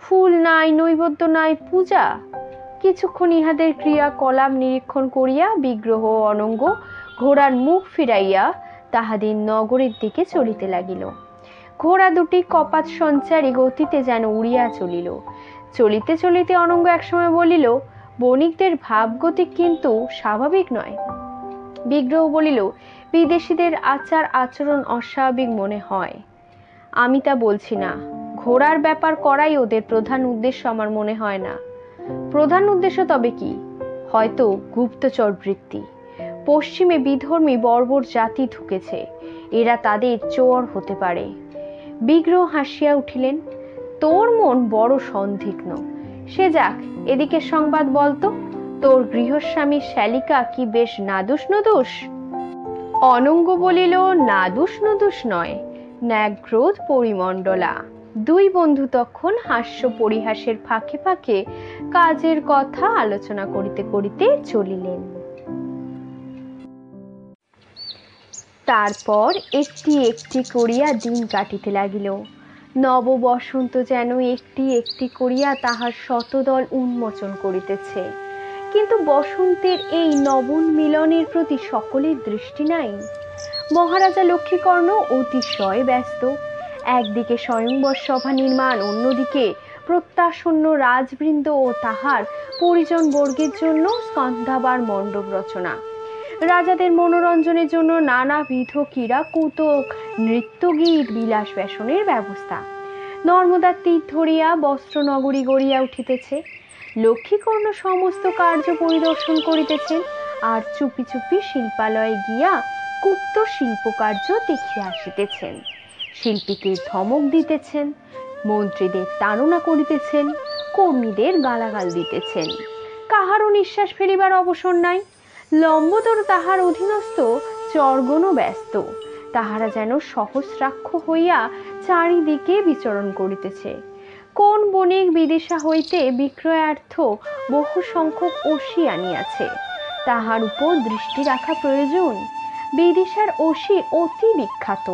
ফুল নাই, নৈবেদ্য নাই, পূজা? কিছুক্ষণ ইহাদের ক্রিয়াকলাপ নিরীক্ষণ করিয়া বিগ্রহ অনঙ্গ ঘোড়ার মুখ ফিরাইয়া তাহাদের নগরের দিকে চলিতে লাগিল। ঘোড়া দুটি কপাত সঞ্চারী গতিতে যেন উড়িয়া চলিল। চলিতে চলিতে অনঙ্গ একসময় বলিল, বণিকদের ভাবগতি কিন্তু স্বাভাবিক নয়। বিগ্রহ বলিল, বিদেশিদের আচার আচরণ অস্বাভাবিক মনে হয়। আমি তা বলছি না, ঘোড়ার ব্যাপার করাই ওদের প্রধান উদ্দেশ্য আমার মনে হয় না। প্রধান উদ্দেশ্য তবে কি? হয়তো গুপ্তচর বৃত্তি। পশ্চিমে বিধর্মী বর্বর জাতি ঢুকেছে, এরা তাদের চোর হতে পারে। বিগ্রহ হাসিয়া উঠিলেন। তোর মন বড় সন্দিগ্ধ। সে যাক, এদিকে সংবাদ বলতো, তোর গৃহস্বামী শ্যালিকা কি বেশ নাদুস নদুস? অনঙ্গ বলিল, নাদুস নদুস নয়, ন্যাগ্রোধ পরিমণ্ডলা। 2 বন্ধু তখন হাস্য পরিহাসের ফাঁকে ফাঁকে কাজের কথা আলোচনা করিতে করিতে চলিলেন। তারপর একটি একটি করিয়া দিন কাটিতে লাগিল। নব বসন্ত যেন একটি একটি করিয়া তাহার শতদল উন্মোচন করিতেছে, কিন্তু বসন্তের এই নবন মিলনের প্রতি সকলের দৃষ্টি নাই। মহারাজা লক্ষ্মীকর্ণ অতিশয় ব্যস্ত। একদিকে স্বয়ংবর সভা নির্মাণ, অন্যদিকে প্রত্যাসন্ন রাজবৃন্দ ও তাহার পরিজনবর্গের জন্য স্কন্ধাবার মণ্ডপ রচনা, রাজাদের মনোরঞ্জনের জন্য নানাবিধ ক্রীড়া কৌতুক, নৃত্যগীত, বিলাস ব্যাসনের ব্যবস্থা। নর্মদার তীর ধরিয়া বস্ত্রনগরী গড়িয়া উঠিতেছে। লক্ষ্মীকর্ণ সমস্ত কার্য পরিদর্শন করিতেছেন, আর চুপি চুপি শিল্পালয়ে গিয়া গুপ্ত শিল্পকার্য দেখিয়া আসিতেছেন। শিল্পীকে ধমক দিতেছেন, মন্ত্রীদের তাড়না করিতেছেন, কর্মীদের গালাগাল দিতেছেন। কাহারও নিঃশ্বাস ফেলিবার অবসর নাই। লম্বোদর তাহার অধীনস্থ চর্গণও ব্যস্ত। তাহারা যেন সহস্রাক্ষ হইয়া চারিদিকে বিচরণ করিতেছে। কোন বণিক বিদেশা হইতে বিক্রয়ার্থ বহু সংখ্যক অসি আনিয়াছে, তাহার উপর দৃষ্টি রাখা প্রয়োজন। বিদেশার অসি অতি বিখ্যাত।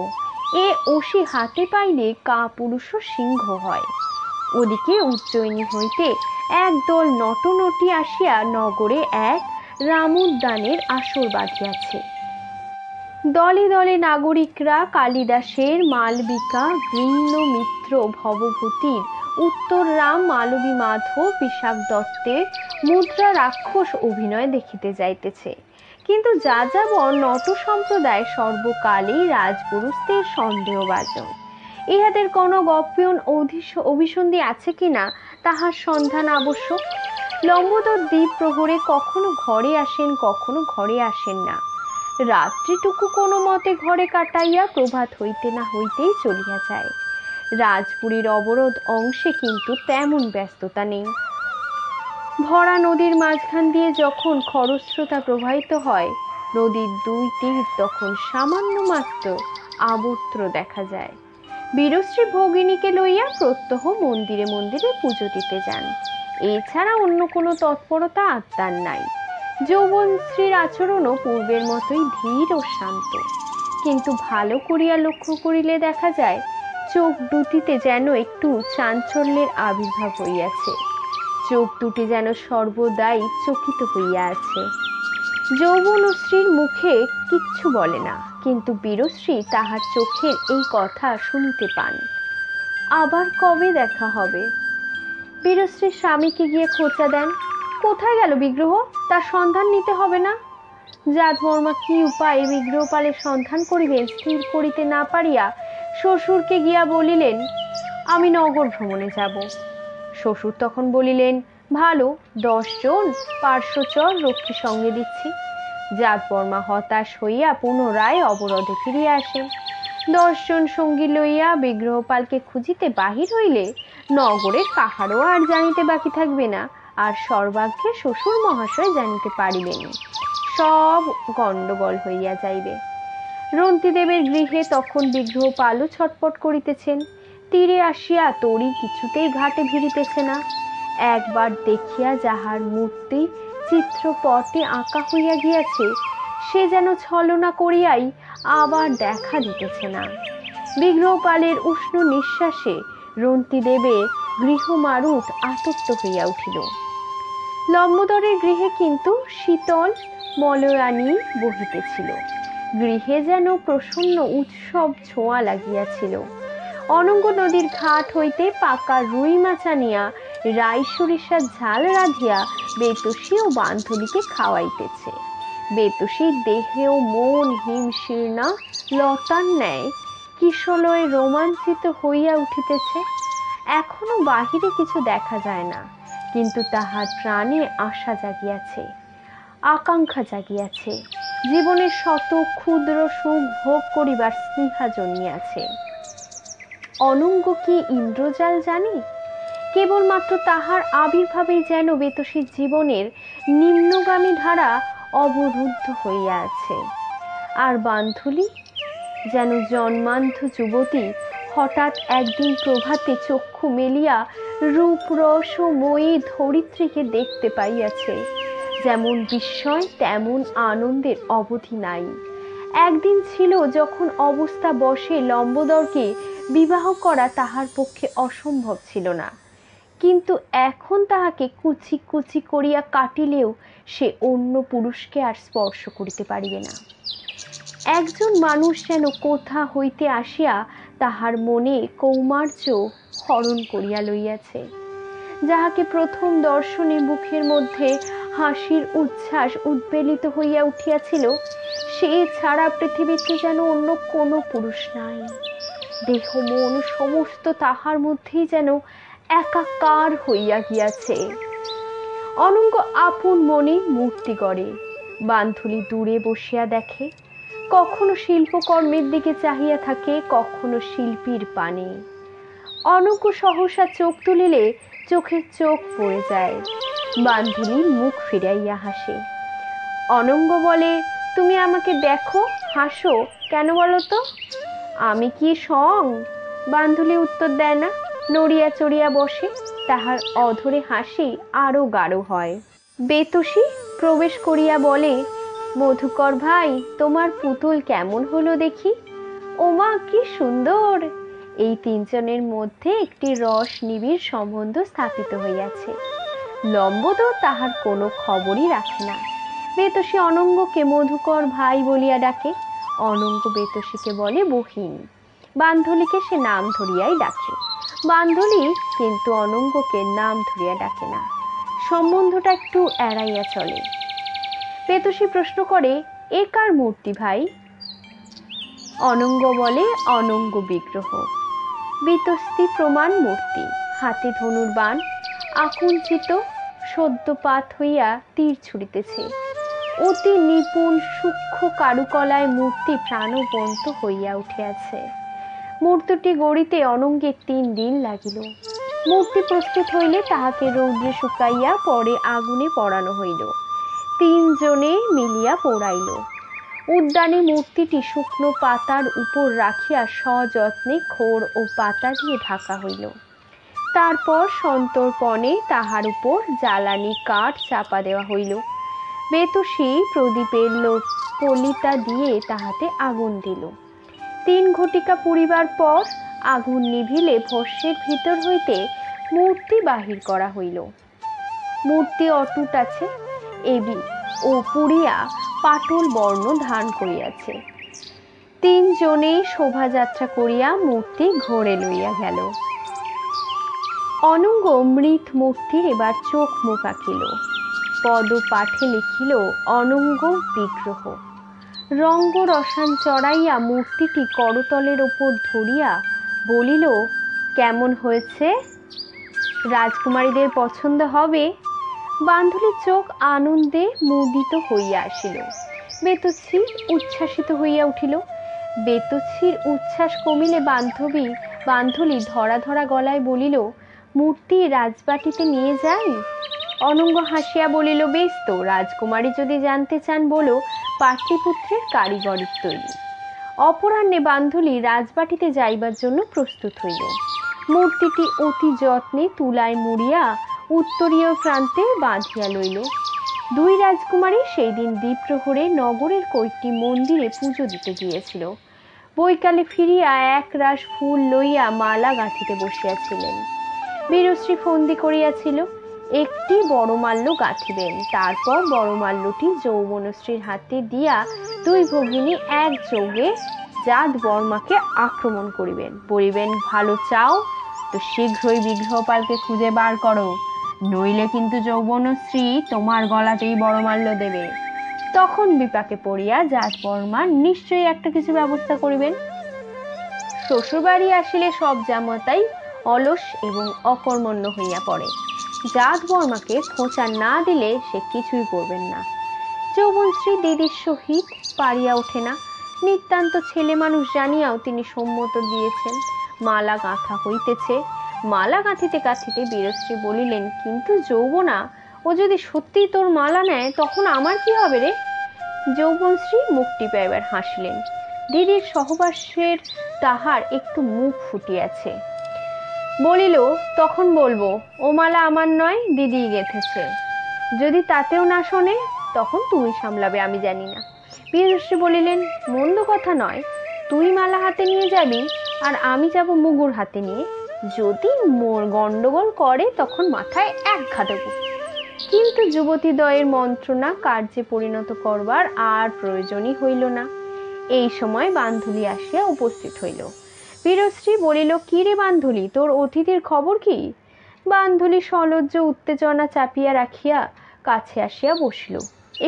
এ অসি হাতে পাইলে কাপুরুষ সিংহ হয়। ওদিকে উজ্জয়িনী হইতে একদল নটনটি আসিয়া নগরে এক রামোদ্যানের আসর বাঁধিয়াছে। দলে দলে নাগরিকরা কালিদাসের, মালবিকা, গৃহ্ণমিত্র ভবভূতির, উত্তররাম, মালবী মাধব, বিশাখ দত্তের মুদ্রা রাক্ষস অভিনয় দেখিতে যাইতেছে। কিন্তু যাযাবর নট সম্প্রদায় সর্বকালেই রাজপুরুষদের সন্দেহভাজন। ইহাদের কোনো গপ্পিয়ন অভিসন্ধি আছে কিনা তাহার সন্ধান আবশ্যক। লম্বোদর দ্বীপ প্রহরে কখনো ঘরে আসেন, কখনো ঘরে আসেন না। রাত্রিটুকু কোনো মতে ঘরে কাটাইয়া প্রভাত হইতে না হইতেই চলিয়া যায়। রাজপুরীর অবরোধ অংশে কিন্তু তেমন ব্যস্ততা নেই। ভরা নদীর মাঝখান দিয়ে যখন খরস্রোতা প্রবাহিত হয়, নদীর দুই তীর তখন সামান্য মাত্র আবর্ত্র দেখা যায়। বীরশ্রী ভগিনীকে লইয়া প্রত্যহ মন্দিরে মন্দিরে পুজো দিতে যান। এছাড়া অন্য কোনো তৎপরতা আত্মার নাই। যৌবনশ্রীর আচরণও পূর্বের মতোই ধীর ও শান্ত। কিন্তু ভালো করিয়া লক্ষ্য করিলে দেখা যায় চোখ দুটিতে যেন একটু চাঞ্চল্যের আবির্ভাব হইয়াছে। চোখ দুটি যেন সর্বদাই চকিত হইয়া আছে। যৌবনশ্রীর মুখে কিচ্ছু বলে না, কিন্তু বীরশ্রী তাহার চোখের এই কথা শুনিতে পান। আবার কবে দেখা হবে? বীরশ্রীর স্বামীকে গিয়ে খোঁচা দেন। কোথায় গেল বিগ্রহ? তার সন্ধান নিতে হবে না? জাতবর্মা কি উপায়ে বিগ্রহপালের সন্ধান করিবেন স্থির করিতে না পারিয়া শ্বশুরকে গিয়া বলিলেন, আমি নগর ভ্রমণে যাব। শ্বশুর তখন বলিলেন, ভালো, 10 জন পার্শ্বচর রক্ষী সঙ্গে দিচ্ছি। জাতবর্মা হতাশ হইয়া পুনরায় অবরোধে ফিরিয়া আসেন। 10 জন সঙ্গী লইয়া বিগ্রহপালকে খুঁজিতে বাহির হইলে নগরে কাহারও আর জানিতে বাকি থাকবে না, আর সর্বাগ্রে শ্বশুর মহাশয় জানিতে পারিবেন। সব গণ্ডগোল হইয়া যাইবে। রন্তিদেবের গৃহে তখন বিগ্রহপালও ছটপট করিতেছেন। তীরে আসিয়া তরি কিছুতেই ঘাটে ভিড়িতেছে না। একবার দেখিয়া যাহার মূর্তি চিত্রপটে আঁকা হইয়া গিয়াছে, সে যেন ছলনা করিয়াই আবার দেখা দিতেছে না। বিগ্রহপালের উষ্ণ নিঃশ্বাসে রন্তিদেবের গৃহমারুত আতপ্ত হইয়া উঠিল। লম্বোদরের গৃহে কিন্তু শীতল মলয়ানি বহিতেছিল। গৃহে যেন প্রসন্ন উৎসব ছোঁয়া লাগিয়াছিল। অনঙ্গ নদীর ঘাট হইতে পাকা রুই মাছ আনিয়া রাই সরিষার ঝাল রাধিয়া বেতসী ও বান্ধবীকে খাওয়াইতেছে। বেতসীর দেহেও মন হিমশীর্ণা লতার ন্যায় কিশলয়ে রোমাঞ্চিত হইয়া উঠিতেছে। এখনো বাহিরে কিছু দেখা যায় না, কিন্তু তাহার প্রাণে আশা জাগিয়াছে, আকাঙ্ক্ষা জাগিয়াছে। জীবনের শত ক্ষুদ্র সুখ ভোগ করিবার স্পৃহা জন্মিয়াছে। অনঙ্গ কি ইন্দ্রজাল জানে? কেবলমাত্র তাহার আবির্ভাবেই যেন বেতসীর জীবনের নিম্নগামী ধারা অবরুদ্ধ হইয়া আছে। আর বান্ধুলি যেন জন্মান্ধ যুবতী হঠাৎ একদিন প্রভাতে চক্ষু মেলিয়া রূপরসময়ী ধরিত্রীকে দেখতে পাইয়াছে। যেমন বিস্ময় তেমন আনন্দের অবধি নাই। একদিন ছিল যখন অবস্থা বশে লম্বোদরকে বিবাহ করা তাহার পক্ষে অসম্ভব ছিল না, কিন্তু এখন তাহাকে কুচি কুচি করিয়া কাটিলেও সে অন্য পুরুষকে আর স্পর্শ করিতে পারিবে না। একজন মানুষ যেন কোথা হইতে আসিয়া তাহার মনে কৌমার্য হরণ করিয়া লইয়াছে। যাহাকে প্রথম দর্শনে মুখের মধ্যে হাসির উচ্ছ্বাস উদ্বেলিত হইয়া উঠিয়াছিল, সে ছাড়া পৃথিবীতে যেন অন্য কোনো পুরুষ নাই। দেহ মন সমস্ত তাহার মধ্যেই যেন একাকার হইয়া গিয়াছে। অনঙ্গ আপন মনে মূর্তি গড়ে, বান্ধুলি দূরে বসিয়া দেখে, কখনো শিল্পকর্মের দিকে চাহিয়া থাকে, কখনো শিল্পীর পানে। অনঙ্গ সহসা চোখ তুলিলে চোখে চোখ পড়ে যায়। বান্ধুলি মুখ ফিরাইয়া হাসে। অনঙ্গ বলে, তুমি আমাকে দেখো, হাসো কেন বলো তো? আমি কি সং? বান্ধুলি উত্তর দেয় না, নড়িয়া চড়িয়া বসে। তাহার অধরে হাসি আরো গাঢ় হয়। বেতসী প্রবেশ করিয়া বলে, মধুকর ভাই, তোমার পুতুল কেমন হলো দেখি। ওমা কি সুন্দর! এই তিনজনের মধ্যে একটি রস নিবিড় সম্বন্ধ স্থাপিত হইয়াছে। লম্বদও তাহার কোনো খবরই রাখে না। বেতসী অনঙ্গকে মধুকর ভাই বলিয়া ডাকে, অনঙ্গ বেতসীকে বলে বহিন। বান্ধুলিকে সে নাম ধরিয়াই ডাকে। বান্ধুলি কিন্তু অনঙ্গকে নাম ধরিয়া ডাকে না, সম্বন্ধটা একটু এড়াইয়া চলে। বেতসী প্রশ্ন করে, এ কার মূর্তি ভাই? অনঙ্গ বলে, অনঙ্গ বিগ্রহ, বিতস্তি প্রমাণ মূর্তি, হাতে ধনুর বাণ, আকুঞ্চিত সদ্যপাত হইয়া তীর ছুড়িতেছে। অতি নিপুণ সূক্ষ্ম কারুকলায় মূর্তি প্রাণবন্ত হইয়া উঠিয়াছে। মূর্তিটি গড়িতে অনঙ্গের 3 দিন লাগিল। মূর্তি প্রস্তুত হইলে তাহাকে রৌদ্রে শুকাইয়া পরে আগুনে পড়ানো হইল। 3 জনে মিলিয়া পোড়াইল। উদ্যানে মূর্তিটি শুকনো পাতার উপর রাখিয়া সযত্নে খড় ও পাতা দিয়ে ঢাকা হইল। তারপর সন্তর্পণে তাহার উপর জ্বালানি কাঠ চাপা দেওয়া হইল। বেতসী প্রদীপের পলিতা দিয়ে তাহাতে আগুন দিল। 3 ঘটিকা পুড়িবার পর আগুন নিভিলে ভস্যের ভিতর হইতে মূর্তি বাহির করা হইল। মূর্তি অটুট আছে ও পুড়িয়া পাটল বর্ণ ধারণ করিয়াছে। 3 জনেই শোভাযাত্রা করিয়া মূর্তি ঘরে লইয়া গেল। অনঙ্গ মৃত মূর্তির এবার চোখ মুখ আঁকিল, পদ পাঠে লিখিল অনঙ্গ বিগ্রহ। রঙ্গ রসান চড়াইয়া মূর্তিটি করতলের ওপর ধরিয়া বলিল, কেমন হয়েছে? রাজকুমারীদের পছন্দ হবে? বান্ধুলির চোখ আনন্দে মুদিত হইয়া আসিল। বেতসী উচ্ছ্বাসিত হইয়া উঠিল। বেতসীর উচ্ছ্বাস কমিলে বান্ধুলি ধরা ধরা গলায় বলিল, মূর্তি রাজবাটিতে নিয়ে যাই? অনঙ্গ হাসিয়া বলিল, বেশ তো, রাজকুমারী যদি জানতে চান বলো, পাটলিপুত্রের কারিগরের তৈরি। অপরাহ্নে বান্ধুলি রাজবাটিতে যাইবার জন্য প্রস্তুত হইল। মূর্তিটি অতি যত্নে তুলায় মুড়িয়া উত্তরীয় প্রান্তে বাঁধিয়া লইল। 2 রাজকুমারী সেই দিন দ্বীপ্রহরে নগরের কয়েকটি মন্দিরে পুজো দিতে গিয়েছিল। বৈকালে ফিরিয়া 1 রাশ ফুল লইয়া মালা গাঁথিতে বসিয়াছিলেন। বীরশ্রী ফন্দি করিয়াছিল, একটি বড়মাল্য গাঁথিবেন, তারপর বড়মাল্যটি যৌবনশ্রীর হাতে দিয়া 2 ভগিনী একযোগে জাত বর্মাকে আক্রমণ করিবেন। বলিবেন, ভালো চাও তো শীঘ্রই বিগ্রহপালকে খুঁজে বার করো, নইলে কিন্তু যৌবনশ্রী তোমার গলাতেই বড়মাল্য দেবে। তখন বিপাকে পড়িয়া জাত বর্মা নিশ্চয়ই একটা কিছু ব্যবস্থা করিবেন। শ্বশুরবাড়ি আসিলে সব জামাতাই অলস এবং অকর্মণ্য হইয়া পড়ে। জাত বর্মাকে খোঁচা না দিলে সে কিছুই করবেন না। যৌবনশ্রী দিদির সহিত পারিয়া ওঠে না, নিতান্ত ছেলে মানুষ জানিয়াও তিনি সম্মত দিয়েছেন। মালা গাঁথা হইতেছে। মালা গাঁথিতে গাঁথিতে বীরশ্রী বলিলেন, কিন্তু যৌবনা, ও যদি সত্যিই তোর মালা নেয় তখন আমার কি হবে রে? যৌবনশ্রী মুখ টিপে এবার হাসিলেন। দিদির সহবাসের তাহার একটু মুখ ফুটিয়াছে। বলিল, তখন বলবো ও মালা আমার নয়, দিদি গেঁথেছে। যদি তাতেও না শোনে তখন তুমি সামলাবে, আমি জানি না। বীরশ্রী বলিলেন, মন্দ কথা নয়, তুই মালা হাতে নিয়ে যাবি আর আমি যাব মুগুর হাতে নিয়ে। যদি মোর গন্ডগোল করে তখন মাথায় এক ঘা দেব। কিন্তু যুবতীদ্বয়ের মন্ত্রণা কার্যে পরিণত করবার আর প্রয়োজনই হইল না। এই সময় বান্ধুলি আসিয়া উপস্থিত হইল। বীরশ্রী বলিল, কি রে বান্ধুলি, তোর অতিথির খবর কি? বান্ধুলি সলজ্জ উত্তেজনা চাপিয়া রাখিয়া কাছে আসিয়া বসিল।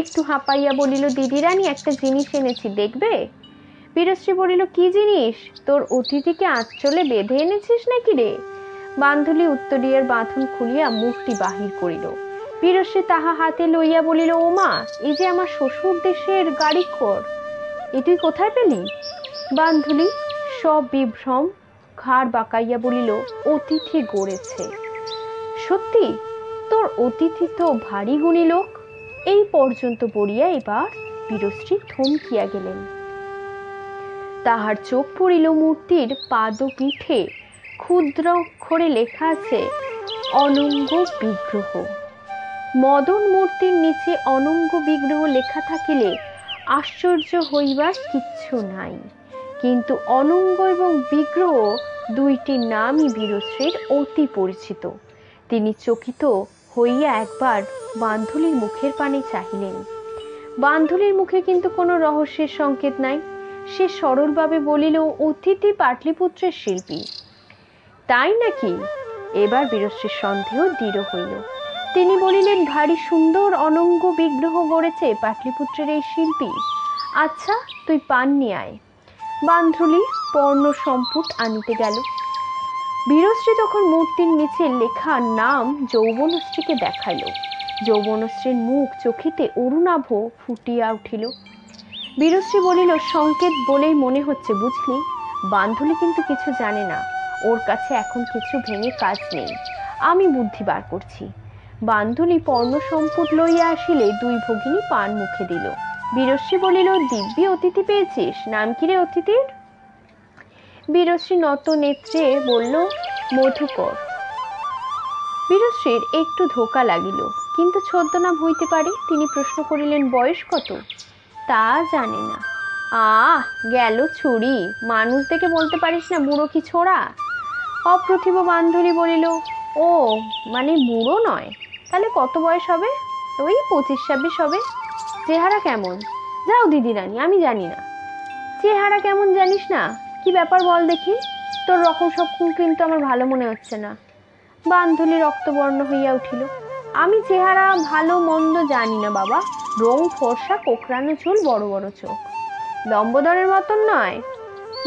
একটু হাঁপাইয়া বলিল, দিদিরানী, একটা জিনিস এনেছি, দেখবে? বীরশ্রী বলিল, কি জিনিস? তোর অতিথিকে আঁচলে বেঁধে এনেছিস নাকি রে? বান্ধুলি উত্তরীয়ের বাঁধন খুলিয়া মুখটি বাহির করিল। বীরশ্রী তাহা হাতে লইয়া বলিল, ওমা, এই যে আমার শ্বশুর দেশের গাড়িখড়, এ তুই কোথায় পেলি? বান্ধুলি সব বিভ্রম ঘাড় বাঁকাইয়া বলিল, অতিথি গড়েছে। সত্যি? তোর অতিথি তো ভারী গুণী লোক। এই পর্যন্ত বলিয়া এবার বীরশ্রী থমকিয়া গেলেন। তাহার চোখ পড়িল মূর্তির পাদপীঠে ক্ষুদ্র অক্ষরে লেখা আছে, অনঙ্গ বিগ্রহ। মদন মূর্তির নিচে অনঙ্গ বিগ্রহ লেখা থাকিলে আশ্চর্য হইবার কিচ্ছু নাই, কিন্তু অনঙ্গ এবং বিগ্রহ দুইটি নামই বীরশ্রীর অতি পরিচিত। তিনি চকিত হইয়া একবার বান্ধুলির মুখের পানে চাহিলেন। বান্ধুলির মুখে কিন্তু কোনো রহস্যের সংকেত নাই। সে সরলভাবে বলিল, অতিথি পাটলিপুত্রের শিল্পী। তাই নাকি? এবার বীরশ্রীর সন্দেহ দৃঢ় হইল। তিনি বলিলেন, ভারী সুন্দর অনঙ্গ বিগ্রহ গড়েছে পাটলিপুত্রের এই শিল্পী। আচ্ছা, তুই পান নিয়ে আয়। বান্ধুলি পর্ণ সম্পুট আনিতে গেল। বীরশ্রী তখন মূর্তির নিচে লেখা নাম যৌবনশ্রীকে দেখাইল। যৌবনশ্রীর মুখ চোখিতে অরুণাভ ফুটিয়া উঠিল। বীরশ্রী বলিল, সংকেত বলেই মনে হচ্ছে, বুঝলি? বান্ধুলি কিন্তু কিছু জানে না, ওর কাছে এখন কিছু ভেঙে কাজ নেই, আমি বুদ্ধি বার করছি। বান্ধুলি পর্ণ সম্পুট লইয়া আসিলে দুই ভগিনী পান মুখে দিল। বীরশ্রী বলিল, দিব্যি অতিথি পেয়েছিস, নাম কি রে অতিথির? বীরশ্রী নত নেত্রে বলল, মধুকর। বীরশ্রীর একটু ধোকা লাগিল, কিন্তু ছদ্মনাম হইতে পারে। তিনি প্রশ্ন করিলেন, বয়স কত? তা জানে না। গেল ছুরি, মানুষ দেখে বলতে পারিস না বুড়ো কি ছোড়া? অপ্রতিভ বান্ধবী বলিল, ও মানে বুড়ো নয়, তাহলে কত বয়স হবে? ওই 25-26 হবে। চেহারা কেমন? যাও দিদিরানী, আমি জানি না। চেহারা কেমন জানিস না? কি ব্যাপার বল দেখি, তোর রকম সব কিন্তু আমার ভালো মনে হচ্ছে না। বান্ধবী রক্তবর্ণ হইয়া উঠিল। আমি চেহারা ভালো মন্দ জানি না বাবা, রং ফর্সা, কোকড়ানো চুল, বড় বড় চোখ। লম্বদরের মতন নয়?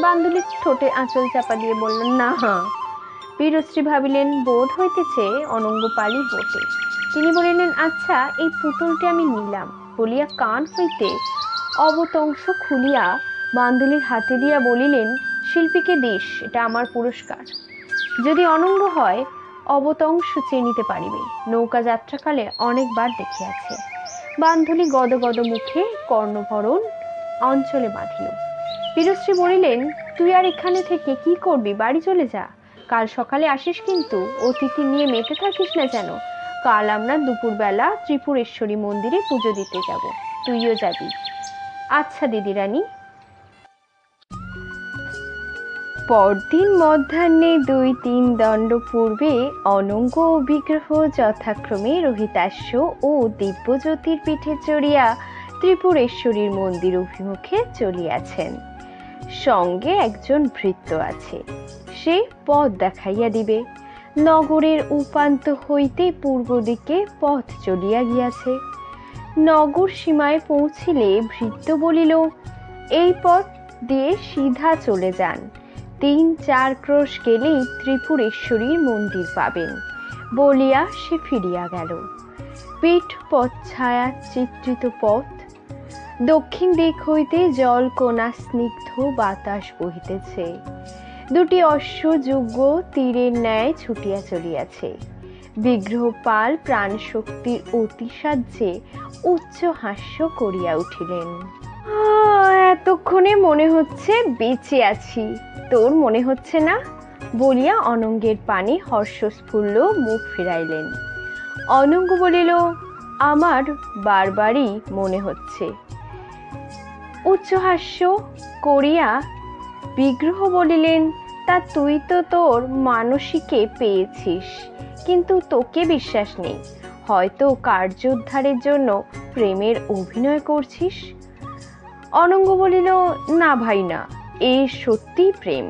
বান্ধবী ঠোঁটে আঁচল চাপা দিয়ে বললেন, না। বীরশ্রী ভাবিলেন, বোধ হইতেছে অনঙ্গপালী বটে। তিনি বলিলেন, আচ্ছা, এই পুতুলটি আমি নিলাম বলিয়া কান হইতে অবতংশ খুলিয়া বান্ধবীর হাতে দিয়া বলিলেন, শিল্পীকে দিস, এটা আমার পুরস্কার। যদি অনঙ্গ হয় অবতংশ চিনিতে পারিবে, নৌকা যাত্রাকালে অনেকবার দেখিয়াছে। বান্ধবী গদগদ মুখে কর্ণভরণ অঞ্চলে বাঁধিল। বীরশ্রী বলিলেন, তুই আর এখানে থেকে কি করবি? বাড়ি চলে যা, কাল সকালে আসিস, কিন্তু অতিথি নিয়ে মেতে থাকিস না যেন। কাল আমরা দুপুরবেলা ত্রিপুরেশ্বরী মন্দিরে পুজো দিতে যাব, তুইও যাবি। আচ্ছা দিদিরানী। পরদিন মধ্যাহ্নে 2-3 দণ্ড পূর্বে অনঙ্গ ও বিগ্রহ যথাক্রমে রোহিতাশ্ব ও দিব্যজ্যোতির পিঠে চড়িয়া ত্রিপুরেশ্বরীর মন্দির অভিমুখে চলিয়াছেন। সঙ্গে একজন ভৃত্য আছে, সে পথ দেখাইয়া দিবে। নগরের উপান্ত হইতে পূর্ব দিকে পথ চলিয়া গিয়াছে। নগর সীমায় পৌঁছিলে ভৃত্য বলিল, এই পথ দিয়ে সিধা চলে যান, 3-4 ক্রোশ গেলেই ত্রিপুরেশ্বরীর মন্দির পাবেন বলিয়া সে ফিরিয়া গেল। পিঠ পথ ছায়া চিত্রিত পথ, দক্ষিণ দিক হইতে জলকোনা স্নিগ্ধ বাতাস বহিতেছে। দুটি অশ্বযুগ্য তীরের ন্যায় ছুটিয়া চলিয়াছে। বিগ্রহপাল প্রাণশক্তির অতিসাহ্যে উচ্চ হাস্য করিয়া উঠিলেন। এতক্ষণে মনে হচ্ছে বেঁচে আছি, তোর মনে হচ্ছে না? বলিয়া অনঙ্গের পানে হর্ষস্ফুল্ল মুখ ফিরাইলেন। অনঙ্গ বলিল, আমার বারবারই মনে হচ্ছে। উচ্চহাস্য করিয়া বিগ্রহ বলিলেন, তা তুই তো তোর মানসীকে পেয়েছিস, কিন্তু তোকে বিশ্বাস নেই, হয়তো কার্যোদ্ধারের জন্য প্রেমের অভিনয় করছিস। অনঙ্গ বলিল, না ভাই না, এ সত্যি প্রেম।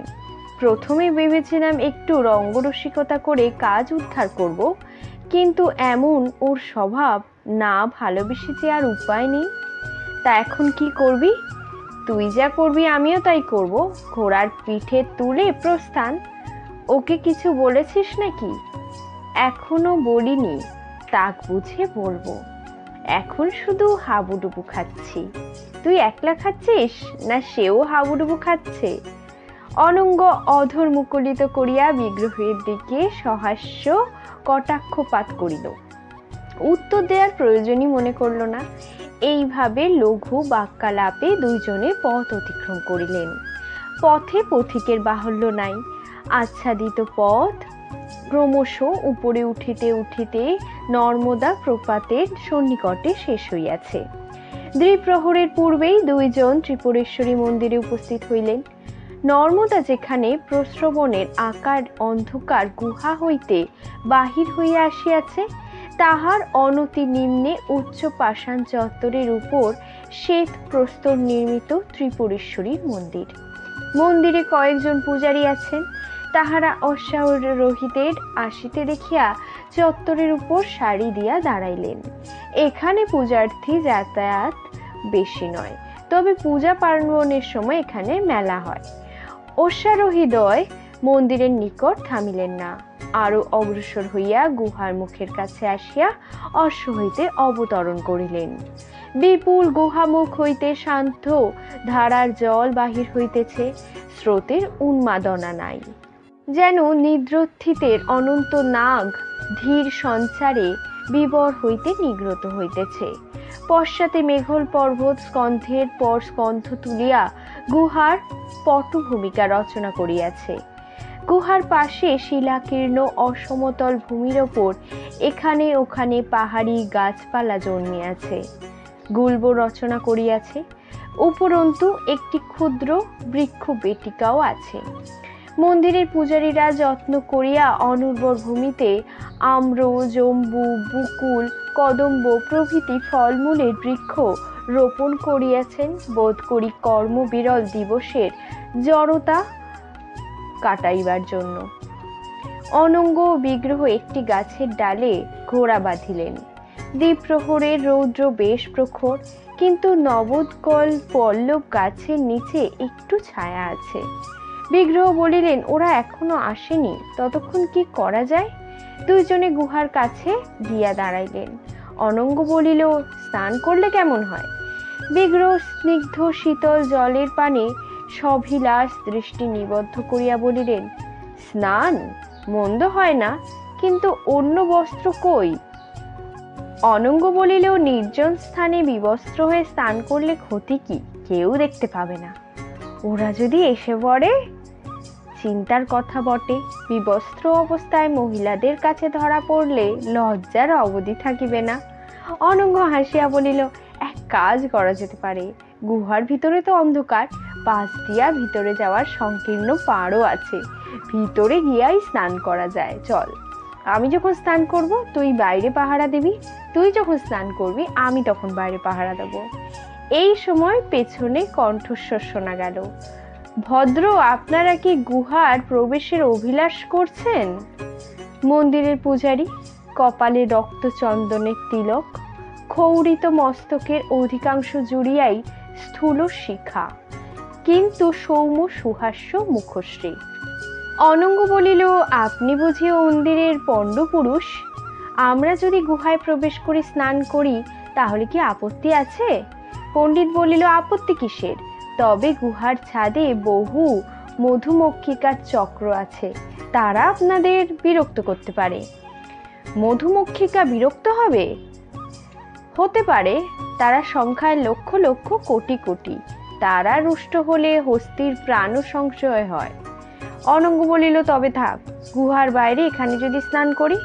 প্রথমে ভেবেছিলাম একটু রঙ্গরসিকতা করে কাজ উদ্ধার করব, কিন্তু এমন ওর স্বভাব, না ভালোবেসে যে আর উপায় নেই। তা এখন কি করবি? তুই যা করবি আমিও তাই করব, ঘোড়ার পিঠে তুলে প্রস্থান। ওকে কিছু বলেছিস নাকি? এখনো বলিনি, তাক বুঝে বলবো। এখন শুধু হাবুডুবু খাচ্ছি। তুই একলা খাচ্ছিস না সেও হাবুডুবু খাচ্ছে? অনঙ্গ অধর মুকুলিত করিয়া বিগ্রহের দিকে সহাস্য কটাক্ষপাত করিল। উত্তর দেওয়ার প্রয়োজনই মনে করল না। এইভাবে লঘু বাক্যালাপে দুইজনে পথ অতিক্রম করিলেন। পথে পথিকের বাহুল্য নাই। আচ্ছাদিত পথ ক্রমশ উপরে উঠিতে উঠিতে নর্মদা প্রপাতের সন্নিকটে শেষ হইয়াছে। দ্বিপ্রহরের পূর্বেই দুইজন ত্রিপুরেশ্বরী মন্দিরে উপস্থিত হইলেন। নর্মদা যেখানে প্রস্রবণের আকার অন্ধকার গুহা হইতে বাহির হইয়া আসিয়াছে, তাহার অনতি নিম্নে উচ্চ পাষাণ চত্বরের উপর শ্বেত প্রস্তর নির্মিত ত্রিপুরেশ্বরীর মন্দির। মন্দিরে কয়েকজন পূজারী আছেন। তাহারা অশ্বারোহীদের আসিতে দেখিয়া চত্বরের উপর সারি দিয়া দাঁড়াইলেন। এখানে পূজার্থী যাতায়াত বেশি নয়, তবে পূজা পার্বণের সময় এখানে মেলা হয়। অশ্বারোহীদ্বয় মন্দিরের নিকট থামিলেন না, আরো অগ্রসর হইয়া গুহার মুখের কাছে আসিয়া অশ্ব হইতে অবতরণ করিলেন। বিপুল গুহামুখ হইতে শান্ত ধারার জল বাহির হইতেছে, স্রোতের উন্মাদনা নাই। যেন নিদ্রোত্থিতের অনন্ত নাগ ধীর সঞ্চারে বিবর হইতে নিগ্রত হইতেছে। পশ্চাতে মেঘল পর্বত স্কন্ধের পর স্কন্ধ তুলিয়া গুহার পটভূমিকা রচনা করিয়াছে। গুহার পাশে শিলাকীর্ণ অসমতল ভূমির ওপর এখানে ওখানে পাহাড়ি গাছপালা জন্মিয়াছে, গুল্ব রচনা করিয়াছে। উপরন্তু একটি ক্ষুদ্র বৃক্ষ বেটিকাও আছে। মন্দিরের পূজারীরা যত্ন করিয়া অনুর্বর ভূমিতে আম্র, জম্বু, বুকুল, কদম্ব প্রভৃতি ফলমূলের বৃক্ষ রোপণ করিয়াছেন, বোধ করি কর্মবিরল দিবসের জড়তা কাটাইবার জন্য। অনঙ্গ বিগ্রহ একটি গাছের ডালে ঘোড়া বাঁধিলেন। দ্বিপ্রহরের রৌদ্র বেশ প্রখর, কিন্তু নবোৎকল পল্লব গাছের নিচে একটু ছায়া আছে। বিগ্রহ বলিলেন, ওরা এখনো আসেনি, ততক্ষণ কি করা যায়? দুইজনে গুহার কাছে গিয়া দাঁড়াইলেন। অনঙ্গ বলিল, স্নান করলে কেমন হয়? বিগ্রহ স্নিগ্ধ শীতল জলের পানে সভিলাষ দৃষ্টি নিবদ্ধ করিয়া বলিলেন, স্নান মন্দ হয় না, কিন্তু অন্য বস্ত্র কই? অনঙ্গ বলিল, নির্জন স্থানে বিবস্ত্র হয়ে স্নান করলে ক্ষতি কি? কেউ দেখতে পাবে না। ওরা যদি এসে পড়ে? চিন্তার কথা বটে। বিবস্ত্র অবস্থায় মহিলাদের কাছে ধরা পড়লে লজ্জার অবধি থাকিবে না। অনঙ্গ হাসিয়া বলিল, এক কাজ করা যেতে পারে। গুহার ভিতরে তো অন্ধকার, পাশ দিয়া ভিতরে যাওয়ার সংকীর্ণ পাড়ও আছে, ভিতরে গিয়াই স্নান করা যায়। চল, আমি যখন স্নান করব তুই বাইরে পাহারা দিবি, তুই যখন স্নান করবি আমি তখন বাইরে পাহারা দেব। এই সময় পেছনে কণ্ঠস্বর শোনা গেল, ভদ্র, আপনারা কি গুহার প্রবেশের অভিলাষ করছেন? মন্দিরের পূজারী, কপালে রক্ত চন্দনের তিলক, ক্ষৌরিত মস্তকের অধিকাংশ জুড়িয়াই স্থূল শিখা, কিন্তু সৌম্য সুহাস্য মুখশ্রী। অনঙ্গ বলিল, আপনি বুঝি মন্দিরের পণ্ডপুরুষ? আমরা যদি গুহায় প্রবেশ করে স্নান করি তাহলে কি আপত্তি আছে? পণ্ডিত বলিল, আপত্তি কিসের? তবে গুহার ছাদে বহু মধুমক্ষিকার চক্র আছে, তারা আপনাদের বিরক্ত করতে পারে। মধুমক্ষিকা বিরক্ত হবে? হতে পারে, তারা সংখ্যায় লক্ষ লক্ষ কোটি কোটি, তারা রুষ্ট হলে হস্তির প্রাণ সংশয় হয়। অনঙ্গ বলিল, তবে থাক, গুহার বাইরে এখানে যদি স্নান করি?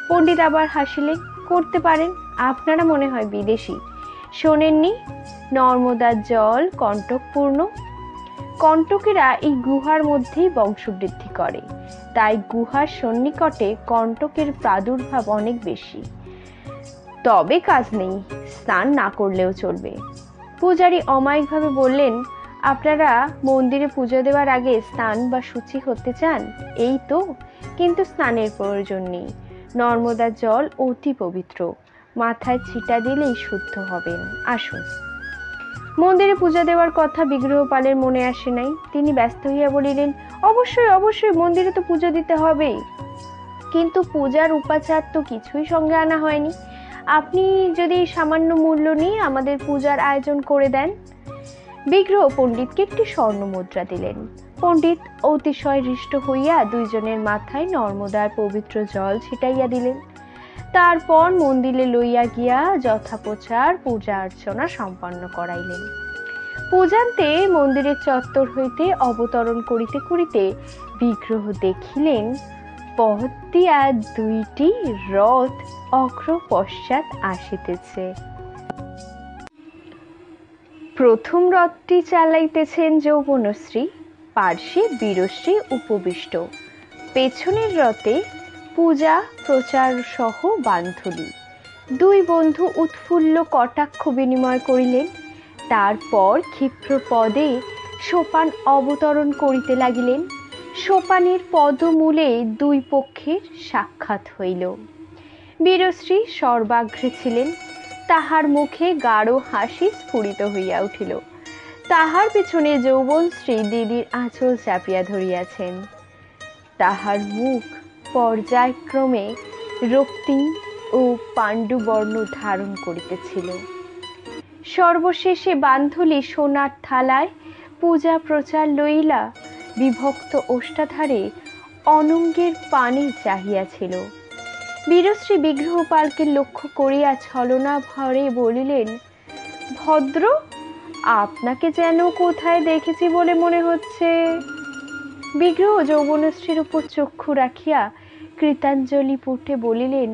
পণ্ডিত আবার হাসিলেন, করতে পারেন, আপনারা মনে হয় বিদেশি, শোনেননি নর্মদার জল কণ্টকপূর্ণ। কণ্টকেরা এই গুহার মধ্যেই বংশবৃদ্ধি করে, তাই গুহার সন্নিকটে কণ্টকের প্রাদুর্ভাব অনেক বেশি। তবে কাজ নেই, স্নান না করলেও চলবে। পূজারী অমায়িকভাবে বললেন, আপনারা মন্দিরে পুজো দেওয়ার আগে স্নান বা শুচি হতে চান, এই তো। কিন্তু স্নানের প্রয়োজন নেই। নর্মদার জল অতি পবিত্র, মাথায় ছিটা দিলেই শুদ্ধ হবেন। আসুন। মন্দিরে পূজা দেওয়ার কথা বিগ্রহপালের মনে আসে নাই। তিনি ব্যস্ত হইয়া বলিলেন, অবশ্যই অবশ্যই, মন্দিরে তো পুজো দিতে হবেই, কিন্তু পূজার উপাচার তো কিছুই সঙ্গে আনা হয়নি। আপনি যদি সামান্য মূল্য নিয়ে আমাদের পূজার আয়োজন করে দেন। বিগ্রহ পণ্ডিতকে একটি স্বর্ণ মুদ্রা দিলেন। পণ্ডিত অতিশয় হৃষ্ট হইয়া দুইজনের মাথায় নর্মদার পবিত্র জল ছিটাইয়া দিলেন। তারপর মন্দিরে লইয়া গিয়া যথাপ্রচার পূজা অর্চনা সম্পন্ন করাইলেন। পূজান্তে মন্দিরের চত্বর হইতে অবতরণ করিতে করিতে বিগ্রহ দেখিলেন পথ দিয়া দুইটি রথ অগ্র পশ্চাৎ আসিতেছে। প্রথম রথটি চালাইতেছেন যৌবনশ্রী, পার্শ্বে বীরশ্রী উপবিষ্ট। পেছনের রথে পূজা প্রচার সহ বান্ধুলি। দুই বন্ধু উৎফুল্ল কটাক্ষ বিনিময় করিলেন। তারপর ক্ষিপ্র পদে সোপান অবতরণ করিতে লাগিলেন। সোপানের পদমূলে দুই পক্ষের সাক্ষাৎ হইল। বীরশ্রী সর্বাগ্রে ছিলেন। তাহার মুখে গাঢ় হাসি স্ফুরিত হইয়া উঠিল। তাহার পিছনে যৌবনশ্রী দিদির আঁচল চাপিয়া ধরিয়াছেন। তাহার মুখ পর্যায়ক্রমে রক্তিম ও পাণ্ডুবর্ণ ধারণ করিতেছিল। সর্বশেষে বান্ধুলি সোনার থালায় পূজা প্রচার লইলা বিভক্ত ওষ্ঠাধারে অনঙ্গের পানে চাহিয়াছিল। বীরশ্রী বিগ্রহপালকে লক্ষ্য করিয়া ছলনা ভরে বলিলেন, ভদ্র, আপনাকে যেন কোথায় দেখেছি বলে মনে হচ্ছে। বিগ্রহ যৌবনশ্রীর উপর চক্ষু রাখিয়া কৃতাঞ্জলি পুটে বলিলেন,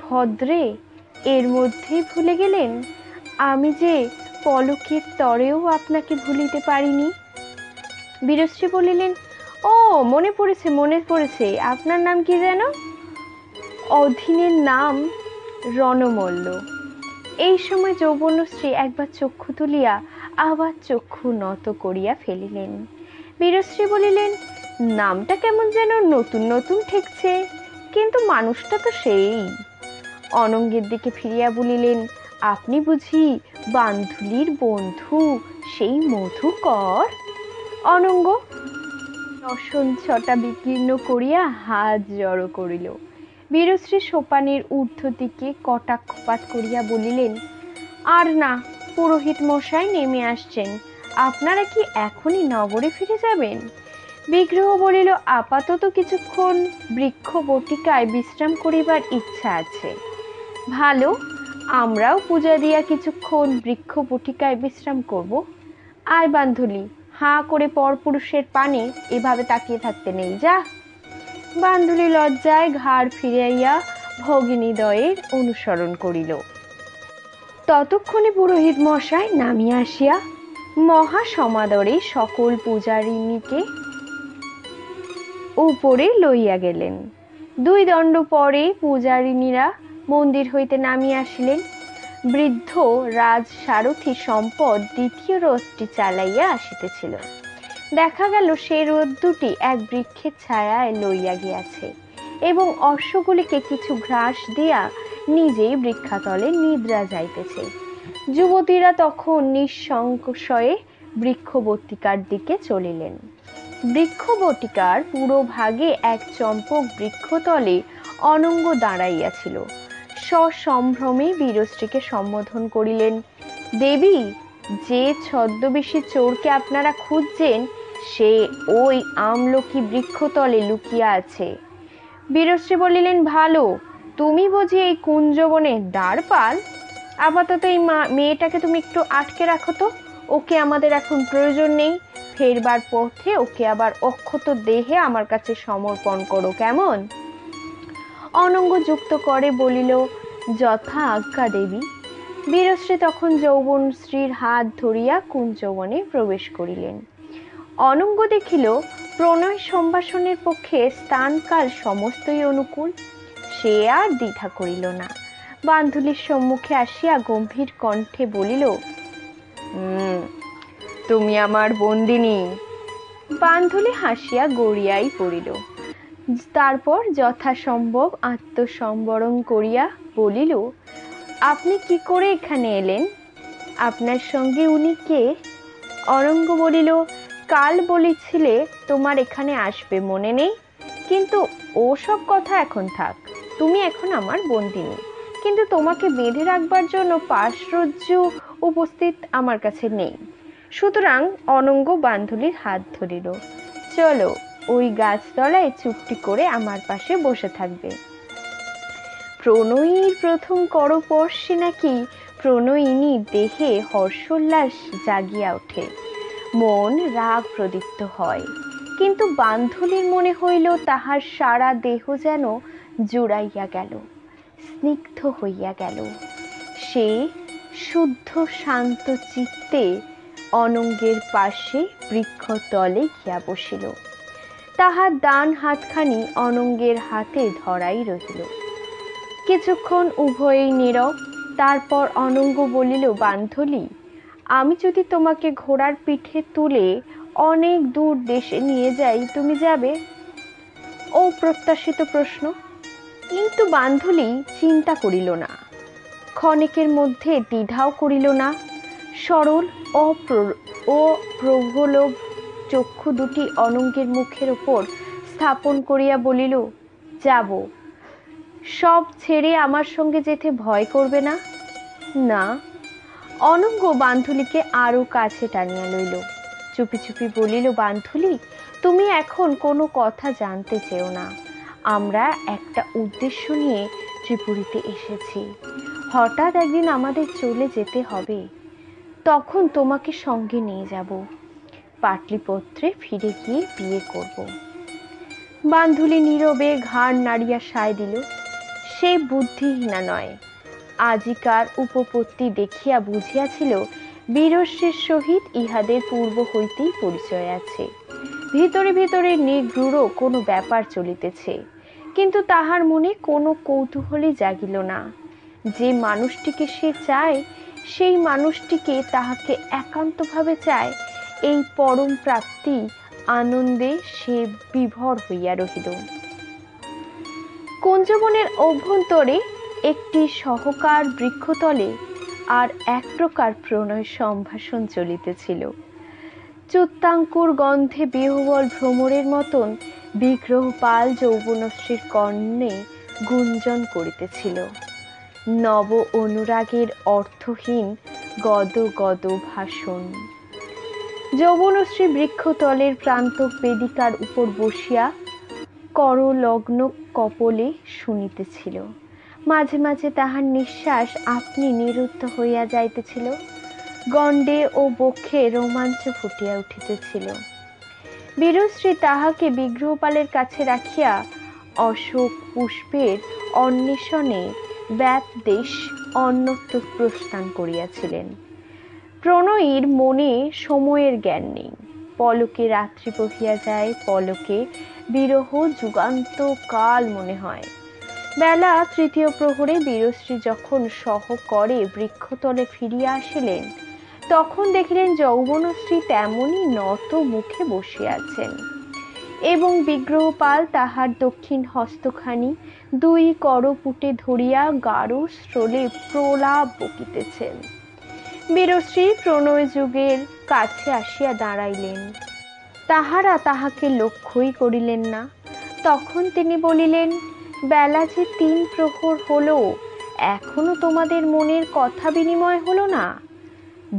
ভদ্রে, এর মধ্যেই ভুলে গেলেন? আমি যে পলকের তরেও আপনাকে ভুলিতে পারিনি। বীরশ্রী বলিলেন, ও, মনে পড়েছে মনে পড়েছে, আপনার নাম কি যেন? অধীনের নাম রণমল্ল। এই সময় যৌবনশ্রী একবার চক্ষু তুলিয়া আবার চক্ষু নত করিয়া ফেলিলেন। বীরশ্রী বলিলেন, নামটা কেমন যেন নতুন নতুন ঠেকছে, কিন্তু মানুষটা তো সেই। অনঙ্গের দিকে ফিরিয়া বলিলেন, আপনি বুঝি বান্ধুলির বন্ধু সেই মধুকর? অনঙ্গ দর্শন ছটা বিকীর্ণ করিয়া হাত জড়ো করিল। বীরশ্রী সোপানের ঊর্ধ্ব দিকে কটাক্ষপাত করিয়া বলিলেন, আর না, পুরোহিত মশাই নেমে আসছেন, আপনারা কি এখনই নগরে ফিরে যাবেন? বিগ্রহ বলিল, আপাতত কিছুক্ষণ বৃক্ষ বটিকায় বিশ্রাম করিবার ইচ্ছা আছে। ভালো, আমরাও পূজা দিয়া কিছুক্ষণ বৃক্ষ বটিকায় বিশ্রাম করব। আয় বান্ধুলি, হাঁ করে পরপুরুষের পানে এভাবে তাকিয়ে থাকতে নেই, যা। বান্ধুলি লজ্জায় ঘাড় ফিরাইয়া ভগিনীদ্বয়ের অনুসরণ করিল। ততক্ষণে পুরোহিত মশাই নামিয়া আসিয়া মহা সমাদরে সকল পূজারিণীকে উপরে লইয়া গেলেন। 2 দণ্ড পরে পূজারিণীরা মন্দির হইতে নামিয়া আসিলেন। বৃদ্ধ রাজ সারথি সম্পদ দ্বিতীয় রথটি চালাইয়া আসিতেছিল। দেখা গেল সেই রথ দুটি এক বৃক্ষের ছায়ায় লইয়া গিয়াছে এবং অশ্বগুলিকে কিছু ঘাস দিয়া নিজেই বৃক্ষাতলে নিদ্রা যাইতেছে। যুবতীরা তখন নিঃসংশয়ে বৃক্ষবটিকার দিকে চলিলেন। বৃক্ষবটিকার পুরো ভাগে এক চম্পক বৃক্ষতলে অনঙ্গ দাঁড়াইয়াছিল। সসম্ভ্রমে বীরশ্রীকে সম্বোধন করিলেন, দেবী, যে ছদ্মবেশী চোরকে আপনারা খুঁজছেন সে ওই আমলকি বৃক্ষতলে লুকিয়া আছে। বীরশ্রী বলিলেন, ভালো, তুমি বুঝি এই কুঞ্জবনের দ্বারপাল? আপাতত এই মেয়েটাকে তুমি একটু আটকে রাখো তো, ওকে আমাদের এখন প্রয়োজন নেই। ফেরবার পথে ওকে আবার অক্ষত দেহে আমার কাছে সমর্পণ করো, কেমন? অনঙ্গ যুক্ত করে বলিল, যথা আজ্ঞা দেবী। বীরশ্রী তখন যৌবনশ্রীর হাত ধরিয়া কুঞ্জবনে প্রবেশ করিলেন। অনঙ্গ দেখিল প্রণয় সম্ভাষণের পক্ষে স্থানকাল সমস্তই অনুকূল। সে আর দ্বিধা করিল না, বান্ধুলির সম্মুখে আসিয়া গম্ভীর কণ্ঠে বলিল, তুমি আমার বন্দিনী। বান্ধুলি হাসিয়া গড়িয়াই পড়িল, তারপর যথাসম্ভব আত্মসম্বরণ করিয়া বলিল, আপনি কি করে এখানে এলেন? আপনার সঙ্গে উনি কে? অনঙ্গ বলিল, কাল বলেছিলে তোমার এখানে আসবে, মনে নেই? কিন্তু ও সব কথা এখন থাক, তুমি এখন আমার বন্দিনী, কিন্তু তোমাকে বেঁধে রাখবার জন্য পাশরজ্জু উপস্থিত আমার কাছে নেই। সুতরাং অনঙ্গ বান্ধুলির হাত ধরিল। চলো, ওই গাছতলায় চুপটি করে আমার পাশে বসে থাকবে। প্রণয়ীর প্রথম করস্পর্শে নাকি প্রণয়িনীর দেহে হর্ষোল্লাস জাগিয়া ওঠে, মন রাগ প্রদীপ্ত হয়, কিন্তু বান্ধুলির মনে হইল তাহার সারা দেহ যেন জুড়াইয়া গেল, স্নিগ্ধ হইয়া গেল। সে শুদ্ধ শান্ত চিত্তে অনঙ্গের পাশে বৃক্ষতলে গিয়া বসিল। তাহার ডান হাতখানি অনঙ্গের হাতে ধরাই রহিল। কিছুক্ষণ উভয়েই নীরব। তারপর অনঙ্গ বলিল, বান্ধুলি, আমি যদি তোমাকে ঘোড়ার পিঠে তুলে অনেক দূর দেশে নিয়ে যাই, তুমি যাবে? অপ্রত্যাশিত প্রশ্ন, কিন্তু বান্ধুলি চিন্তা করিল না, ক্ষণেকের মধ্যে দ্বিধাও করিল না। সরল অপ্রগলভ চক্ষু দুটি অনঙ্গের মুখের উপর স্থাপন করিয়া বলিল, যাব। সব ছেড়ে আমার সঙ্গে যেতে ভয় করবে না? না। অনঙ্গ বান্ধুলিকে আরো কাছে টানিয়া লইল। চুপি চুপি বলিল, বান্ধুলি, তুমি এখন কোনো কথা জানতে চেও না। আমরা একটা উদ্দেশ্য নিয়ে ত্রিপুরীতে এসেছি। হঠাৎ একদিন আমাদের চলে যেতে হবে, তখন তোমাকে সঙ্গে নিয়ে যাব। পাটলিপত্রে ফিরে গিয়ে বিয়ে করব। বান্ধুলি নীরবে ঘাড় নাড়িয়া সায় দিল। সে বুদ্ধিহীনা নয়, আজিকার উপপত্তি দেখিয়া বুঝিয়াছিল বীরশ্রীর সহিত ইহাদের পূর্ব হইতেই পরিচয় আছে। ভিতরে ভিতরে নিগূঢ় কোনো ব্যাপার চলিতেছে, কিন্তু তাহার মনে কোনো কৌতূহলই জাগিল না। যে মানুষটিকে সে চায়, সেই মানুষটিকে তাহাকে একান্তভাবে চায়, এই পরম প্রাপ্তি আনন্দে সে বিভোর হইয়া রহিল। কুঞ্জবনের অভ্যন্তরে একটি সহকার বৃক্ষতলে আর এক প্রকার প্রণয় সম্ভাষণ চলিতেছিল। চুত্তাঙ্কুর গন্ধে বিহ্বল ভ্রমরের মতন বিগ্রহপাল যৌবনশ্রীর কর্ণে গুঞ্জন করিতেছিল। নব অনুরাগের অর্থহীন গদ গদ ভাষণ। যৌবনশ্রী বৃক্ষতলের প্রান্তক বেদিকার উপর বসিয়া করলগ্ন কপলে শুনিতেছিল। মাঝে মাঝে তাহার নিঃশ্বাস আপনি নিরুদ্ধ হইয়া যাইতেছিল। গণ্ডে ও বক্ষে রোমাঞ্চ ফুটিয়া উঠিতেছিল। বীরশ্রী তাহাকে বিগ্রহপালের কাছে রাখিয়া অশোক পুষ্পের অন্বেষণে ব্যাপদেশ অন্যত্র প্রস্থান করিয়াছিলেন। প্রণয়ীর মনে সময়ের জ্ঞান নেই। পলকে রাত্রি বহিয়া যায়, পলকে বিরহ যুগান্ত কাল মনে হয়। বেলা তৃতীয় প্রহরে বীরশ্রী যখন সহকরে বৃক্ষতলে ফিরিয়া আসিলেন, তখন দেখিলেন যৌবনশ্রী তেমনি নত মুখে বসিয়া আছেন এবং বিগ্রহপাল তাহার দক্ষিণ হস্তখানি দুই করপুটে ধরিয়া গাঢ় স্রোলে প্রলাপ বকিতেছেন। বীরশ্রী প্রণয় যুগের কাছে আসিয়া দাঁড়াইলেন। তাহারা তাহাকে লক্ষ্যই করিলেন না। তখন তিনি বলিলেন, বেলা যে 3 প্রহর হলো, এখনো তোমাদের মনের কথা বিনিময় হলো না?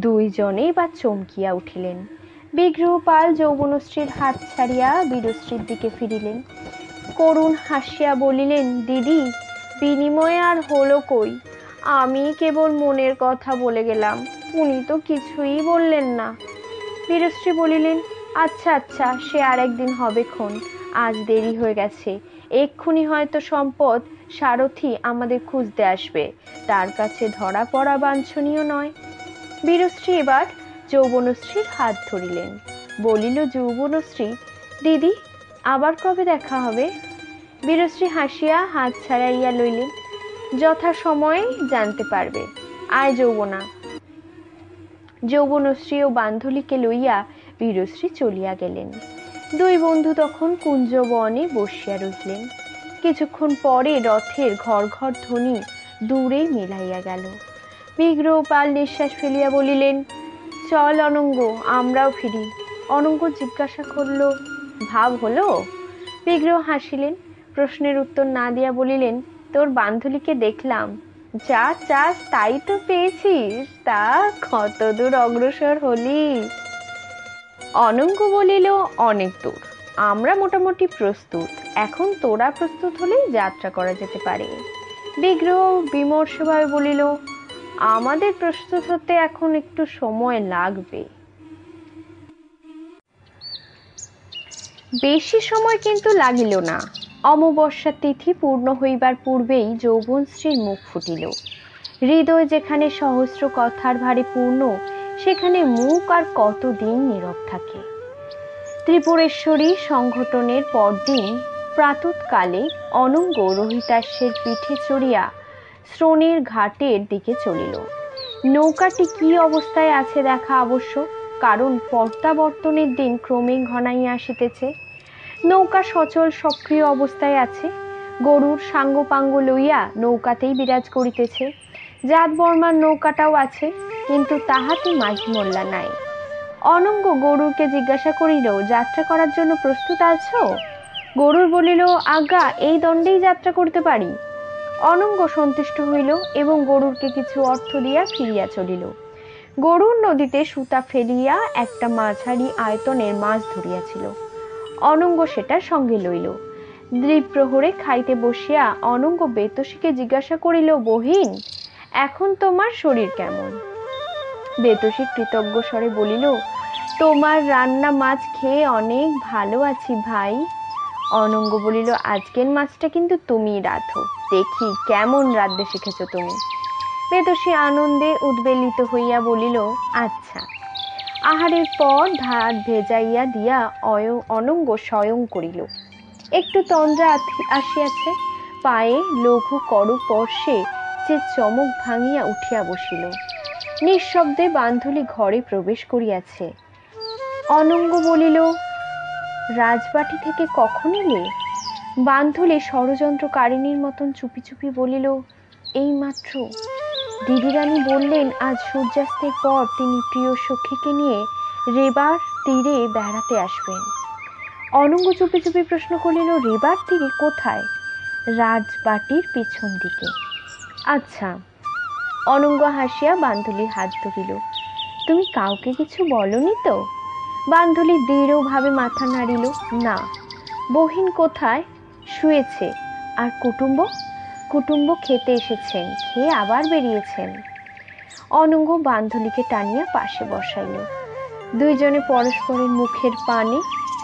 দুইজনেই বা চমকিয়া উঠিলেন। বিগ্রহপাল যৌবনশ্রীর হাত ছাড়িয়া বীরশ্রীর দিকে ফিরিলেন। করুণ হাসিয়া বলিলেন, দিদি, বিনিময় আর হলো কই? আমি কেবল মনের কথা বলে গেলাম, উনি তো কিছুই বললেন না। বীরশ্রী বলিলেন, আচ্ছা আচ্ছা, সে আর একদিন হবে খন, আজ দেরি হয়ে গেছে। এক্ষুনি হয়তো সম্পদ সারথি আমাদের খুঁজতে আসবে, তার কাছে ধরা পড়া বাঞ্ছনীয় নয়। বীরশ্রী এবার যৌবনশ্রীর হাত ধরিলেন। বলিল, যৌবনশ্রী, দিদি, আবার কবে দেখা হবে? বীরশ্রী হাসিয়া হাত ছাড়াইয়া লইলেন। যথা সময়ে জানতে পারবে। আয় যৌবনা। যৌবনশ্রী ও বান্ধলীকে লইয়া বীরশ্রী চলিয়া গেলেন। দুই বন্ধু তখন কুঞ্জবনে বসিয়া রহিলেন। কিছুক্ষণ পরে রথের ঘর ঘর ধ্বনি দূরে মিলাইয়া গেল। বিগ্রহপাল নিঃশ্বাস ফেলিয়া বলিলেন, চল অনঙ্গ, আমরাও ফিরি। অনঙ্গ জিজ্ঞাসা করল, ভাব হলো? বিগ্রহ হাসিলেন, প্রশ্নের উত্তর না দিয়া বলিলেন, তোর বান্ধবীকে দেখলাম, যা চাস তাই তো পেয়েছিস, তা কত দূর অগ্রসর হলি? অনঙ্গ বলিল, অনেক দূর। আমরা মোটামুটি প্রস্তুত, এখন তোরা প্রস্তুত হলেই যাত্রা করা যেতে পারে। বিগ্রহ বিমর্ষভাবে বলিল, আমাদের প্রস্তুত হতে এখন একটু সময় লাগবে। বেশি সময় কিন্তু লাগিল না। অমাবস্যা তিথি পূর্ণ হইবার পূর্বেই যৌবনশ্রীর মুখ ফুটিল। হৃদয় যেখানে সহস্র কথার ভারে পূর্ণ, সেখানে মুখ আর কতদিন নীরব থাকে। ত্রিপুরেশ্বরী সংঘটনের পরদিন প্রাতঃকালে অনঙ্গ রোহিতাস্যের পিঠে চড়িয়া শ্রোণীর ঘাটের দিকে চলিল। নৌকাটি কি অবস্থায় আছে দেখা আবশ্যক, কারণ প্রত্যাবর্তনের দিন ক্রমে ঘনাইয়া আসিতেছে। নৌকা সচল সক্রিয় অবস্থায় আছে। গরুর সাঙ্গপাঙ্গ লইয়া নৌকাতেই বিরাজ করিতেছে। জাত বর্মার নৌকাটাও আছে, কিন্তু তাহাতে মাঝি মোল্লা নাই। অনঙ্গ গরুরকে জিজ্ঞাসা করিল, যাত্রা করার জন্য প্রস্তুত আছো? গরুর বলিল, আজ্ঞা, এই দণ্ডেই যাত্রা করতে পারি। অনঙ্গ সন্তুষ্ট হইল এবং গরুরকে কিছু অর্থ দিয়া ফিরিয়া চলিল। গরুর নদীতে সুতা ফেলিয়া একটা মাঝারি আয়তনের মাছ ধরিয়াছিল। অনঙ্গ সেটা সঙ্গে লইল। দ্বিপ্রহরে খাইতে বসিয়া অনঙ্গ বেতসীকে জিজ্ঞাসা করিল, বহিন, এখন তোমার শরীর কেমন? বেতসী কৃতজ্ঞ স্বরে বলিল, তোমার রান্না মাছ খেয়ে অনেক ভালো আছি ভাই। অনঙ্গ বলিল, আজকের মাছটা কিন্তু তুমিই রাঁধো, দেখি কেমন রাঁধতে শিখেছ তুমি। বেতসী আনন্দে উদ্বেলিত হইয়া বলিল, আচ্ছা। আহারের পর ভাত ভেজাইয়া দিয়া অনঙ্গ শয়ন করিল। একটু তন্দ্রা আসিয়াছে, পায়ে লঘু করু স্পর্শে যে চমক ভাঙিয়া উঠিয়া বসিল। নিঃশব্দে বান্ধুলি ঘরে প্রবেশ করিয়াছে। অনঙ্গ বলিল, রাজবাটি থেকে কখন এলে? বান্ধুলি ষড়যন্ত্রকারিণীর মতন চুপি চুপি বলিল, এই মাত্র। দিদিরানী বললেন আজ সূর্যাস্তের পর তিনি প্রিয় সখীকে নিয়ে রেবার তীরে বেড়াতে আসবেন। অনঙ্গ চুপি চুপি প্রশ্ন করিল, রেবার তীরে কোথায়? রাজবাটির পিছন দিকে। আচ্ছা। অনঙ্গ হাসিয়া বান্ধুলির হাত ধরিল। তুমি কাউকে কিছু বলনি তো? বান্ধুলি দৃঢ়ভাবে মাথা নাড়িল, না। বহিন কোথায়? শুয়েছে। আর কুটুম্ব? কুটুম্ব খেতে এসেছেন, খেয়ে আবার বেরিয়েছেন। অনঙ্গ বান্ধুলিকে টানিয়া পাশে বসাইল। দুইজনে পরস্পরের মুখের পানে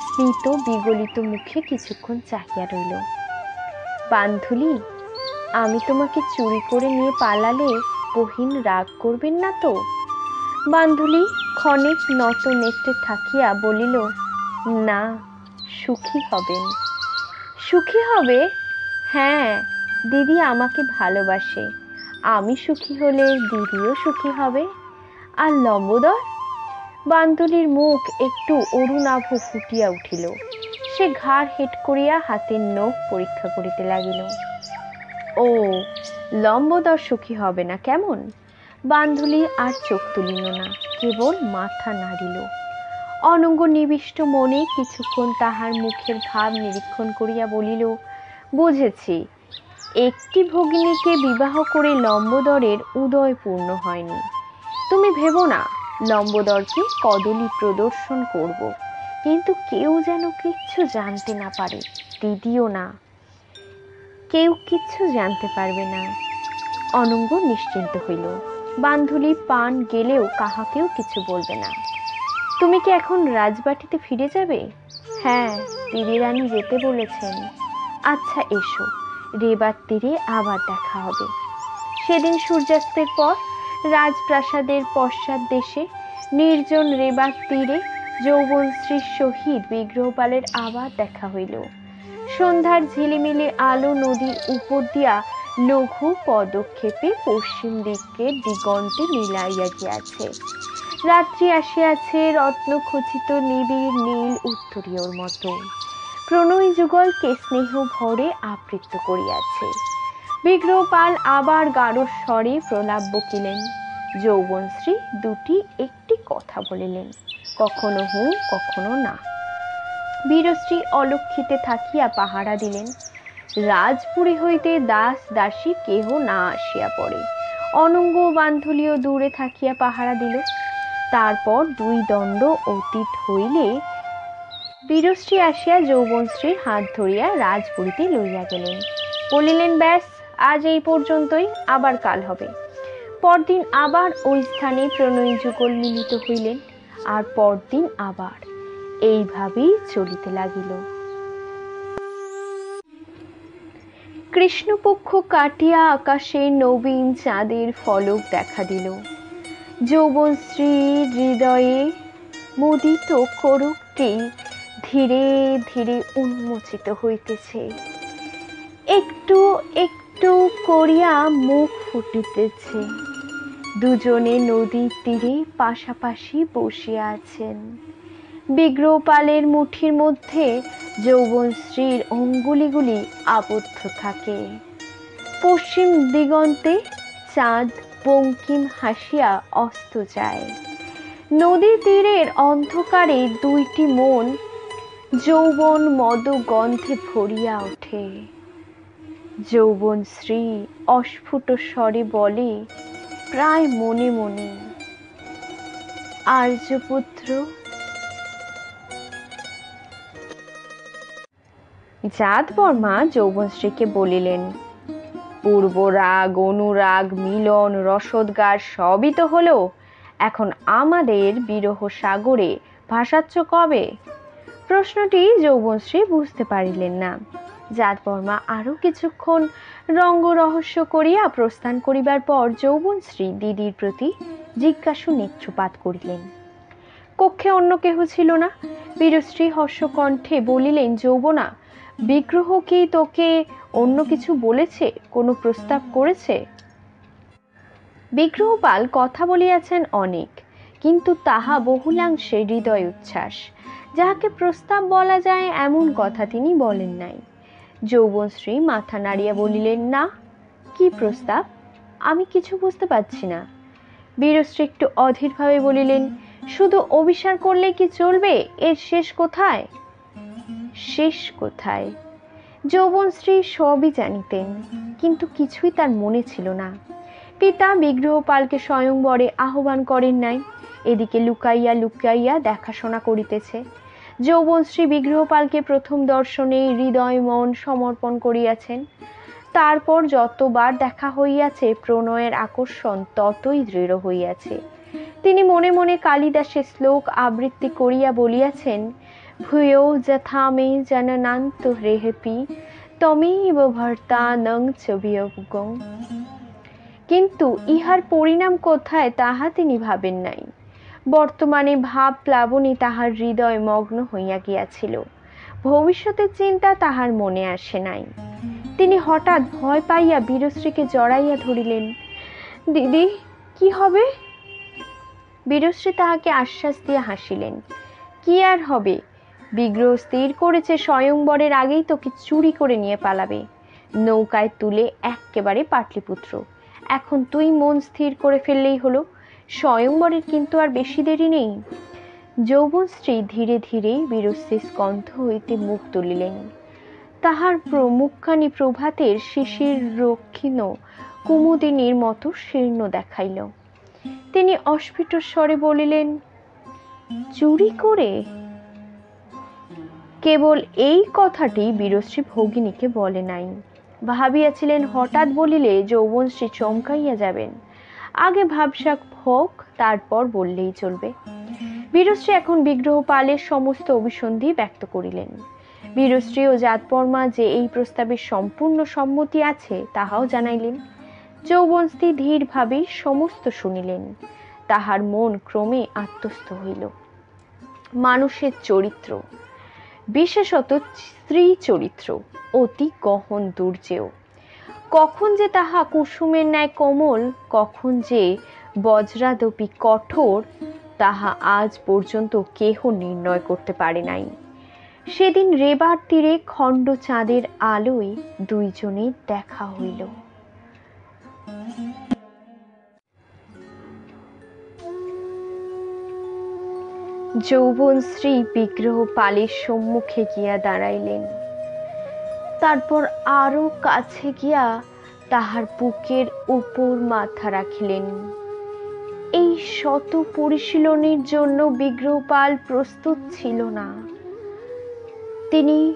স্মিত বিগলিত মুখে কিছুক্ষণ চাহিয়া রইল। বান্ধুলি, আমি তোমাকে চুরি করে নিয়ে পালালে বহিন রাগ করবেন না তো? বান্ধুলি ক্ষণেক নত নেত্রে থাকিয়া বলিল, না, সুখী হবেন। সুখী হবে? হ্যাঁ, দিদি আমাকে ভালোবাসে, আমি সুখী হলে দিদিও সুখী হবে। আর লম্বোদর? বান্ধুলির মুখ একটু অরুণাভ ফুটিয়া উঠিল। সে ঘাড় হেট করিয়া হাতের নখ পরীক্ষা করিতে লাগিল। ও, লম্বোদর সুখী হবে না কেমন? বান্ধুলি আর চোখ তুলিল না, কেবল মাথা নাড়িল। অনঙ্গ নিবিষ্ট মনে কিছুক্ষণ তাহার মুখের ভাব নিরীক্ষণ করিয়া বলিল, বুঝেছি, একটি ভগিনীকে বিবাহ করে লম্বোদরের উদয় পূর্ণ হয়নি। তুমি ভেবো না, লম্বোদরকে কদলী প্রদর্শন করব, কিন্তু কেউ যেন কিচ্ছু জানতে না পারে, দিদিও না। কেউ কিচ্ছু জানতে পারবে না। অনঙ্গ নিশ্চিন্ত হইল। বান্ধুলি পান গেলেও কাহাকেও কিছু বলবে না। তুমি কি এখন রাজবাটিতে ফিরে যাবে? হ্যাঁ, দিদিরানী যেতে বলেছেন। আচ্ছা, এসো, রেবার তীরে আবার দেখা হবে। সেদিন সূর্যাস্তের পর রাজপ্রাসাদের পশ্চাৎ দেশে নির্জন রেবার তীরে যৌবনশ্রীর সহিত বিগ্রহপালের আবার দেখা হইল। সন্ধ্যার ঝিলিমিলি আলো নদীর উপর দিয়া লঘু পদক্ষেপে পশ্চিম দিকের দিগন্তে মিলাইয়া গিয়াছে। রাত্রি আসিয়াছে রত্নখচিত নিবিড় নীল উত্তরীয়র মতো, প্রণয় যুগলকে স্নেহ ভরে আবৃত করিয়াছে। বিগ্রহপাল আবার গাঢ় স্বরে প্রলাপ বকিলেন। যৌবনশ্রী দুটি একটি কথা বলিলেন, কখনো হু কখনো না। বীরশ্রী অলক্ষিতে থাকিয়া পাহারা দিলেন। রাজপুরী হইতে দাস দাসী কেহ না আসিয়া পড়ে। অনঙ্গ বান্ধলীয় দূরে থাকিয়া পাহারা দিল। তারপর 2 দণ্ড অতীত হইলে বীরশ্রী আসিয়া যৌবনশ্রীর হাত ধরিয়া রাজপুরীতে লইয়া গেলেন। বলিলেন, ব্যাস আজ এই পর্যন্তই, আবার কাল হবে। পরদিন আবার ওই স্থানে প্রণয়ী যুগল মিলিত হইলেন, আর পরদিন আবার। এইভাবেই চলিতে লাগিল। কৃষ্ণপক্ষ কাটিয়া আকাশে নবীন চাঁদের ফলক দেখা দিল। যৌবনশ্রীর হৃদয়ে মুদিত করুকটি ধীরে ধীরে উন্মোচিত হইতেছে। একটু একটু করিয়া মুখ ফুটিতেছে। দুজনে নদীর তীরে পাশাপাশি বসিয়া আছেন। বিগ্রহপালের মুঠির মধ্যে যৌবনশ্রীর অঙ্গুলিগুলি আবদ্ধ থাকে। পশ্চিম দিগন্তে চাঁদ বঙ্কিম হাসিয়া অস্ত যায়। নদীর তীরের অন্ধকারে দুইটি মন যৌবন মদ গন্ধে ভরিয়া ওঠে। যৌবনশ্রী অস্ফুট স্বরে বলে, প্রায় মনে মনে, আর্যপুত্র। জাতবর্মা যৌবনশ্রীকে বলিলেন, পূর্ব রাগ অনুরাগ মিলন রসোদ্গার সবই তো হলো, এখন আমাদের বিরহ সাগরে ভাসাচ্ছ কবে? প্রশ্নটি যৌবনশ্রী বুঝতে পারিলেন না। জাতবর্মা আরো কিছুক্ষণ রঙ্গ রহস্য করিয়া প্রস্থান করিবার পর যৌবনশ্রী দিদির প্রতি জিজ্ঞাসু নেত্রপাত করিলেন। কক্ষে অন্য কেহ ছিল না। বীরশ্রী হর্ষকণ্ঠে বলিলেন, যৌবনা, বিগ্রহ কি তোকে অন্য কিছু বলেছে, কোনো প্রস্তাব করেছে? বিগ্রহপাল কথা বলিয়াছেন অনেক, কিন্তু তাহা বহুলাংশে হৃদয় উচ্ছ্বাস। যাহাকে প্রস্তাব বলা যায় এমন কথা তিনি বলেন নাই। যৌবনশ্রী মাথা নাড়িয়া বলিলেন, না। কি প্রস্তাব? আমি কিছু বুঝতে পারছি না। বীরশ্রী একটু অধীরভাবে বলিলেন, শুধু অভিসার করলে কি চলবে? এর শেষ কোথায়? শেষ কোথায়? যৌবনশ্রী সবই জানিতেন, কিন্তু কিছুই তার মনে ছিল না। পিতা বিগ্রহপালকে স্বয়ংবরে আহ্বান করেন নাই, এদিকে লুকাইয়া লুকাইয়া দেখাশোনা করিতেছে। যৌবনশ্রী বিগ্রহপালকে প্রথম দর্শনে হৃদয় মন সমর্পণ করিয়াছেন। তারপর যতবার দেখা হইয়াছে প্রণয়ের আকর্ষণ ততই দৃঢ় হইয়াছে। তিনি মনে মনে কালিদাসের শ্লোক আবৃত্তি করিয়া বলিয়াছেন, ভূয়ো যথা মে জননান্ত হ্রেহপি তমেব ভর্তা নং চ বিয়োগং। কিন্তু ইহার পরিণাম কোথায় তাহা তিনি ভাবেন নাই। বর্তমানে ভাব প্লাবনে তাহার হৃদয় মগ্ন হইয়া গিয়াছিল। ভবিষ্যতের চিন্তা তাহার মনে আসে নাই। তিনি হঠাৎ ভয় পাইয়া বীরশ্রীকে জড়াইয়া ধরিলেন। দিদি, কি হবে? বীরশ্রী তাহাকে আশ্বাস দিয়া হাসিলেন। কি আর হবে? বিগ্রহ স্থির করেছে স্বয়ংবরের আগেই তোকে চুরি করে নিয়ে পালাবে, নৌকায় তুলে এক্কেবারে পাটলিপুত্র। এখন তুই মন স্থির করে ফেললেই হলো। স্বয়ংবরের কিন্তু আর বেশি দেরি নেই। যৌবনশ্রী ধীরে ধীরে বীরশ্রীর স্কন্ধ হইতে মুখ তুলিলেন। তাহার মুখখানি প্রভাতের শিশির রক্ষিণ কুমুদিনীর মতো শীর্ণ দেখাইল। তিনি অস্ফুট স্বরে বলিলেন, চুরি করে? কেবল এই কথাটি বীরশ্রী ভগিনীকে বলে নাই। ভাবিয়াছিলেন হঠাৎ বলিলে যৌবনশ্রী চমকাইয়া যাবেন। আগে ভাবসাক হোক, তারপর বললেই চলবে। বীরশ্রী এখন বিগ্রহপালের সমস্ত অভিসন্ধি ব্যক্ত করিলেন। বীরশ্রী ও জাতবর্মা যে এই প্রস্তাবে সম্পূর্ণ সম্মতি আছে তাহাও জানাইলেন। যৌবনশ্রী ধীরভাবে সমস্ত শুনিলেন। তাহার মন ক্রমে আত্মস্থ হইল। মানুষের চরিত্র, বিশেষত স্ত্রী চরিত্র, অতি গহন দুর্জেয়। কখন যে তাহা কুসুমের ন্যায় কোমল, কখন যে বজ্রাদপি কঠোর, তাহা আজ পর্যন্ত কেহ নির্ণয় করতে পারে নাই। সেদিন রেবার তীরে খণ্ড চাঁদের আলোয় দুইজনের দেখা হইল। যৌবনশ্রী বিগ্রহ পালের সম্মুখে গিয়া দাঁড়াইলেন। তারপর আরো কাছে গিয়া তাহার বুকের উপর মাথা রাখিলেন। এই শত পরিশীলনের জন্য বিগ্রহপাল প্রস্তুত ছিল না। তিনি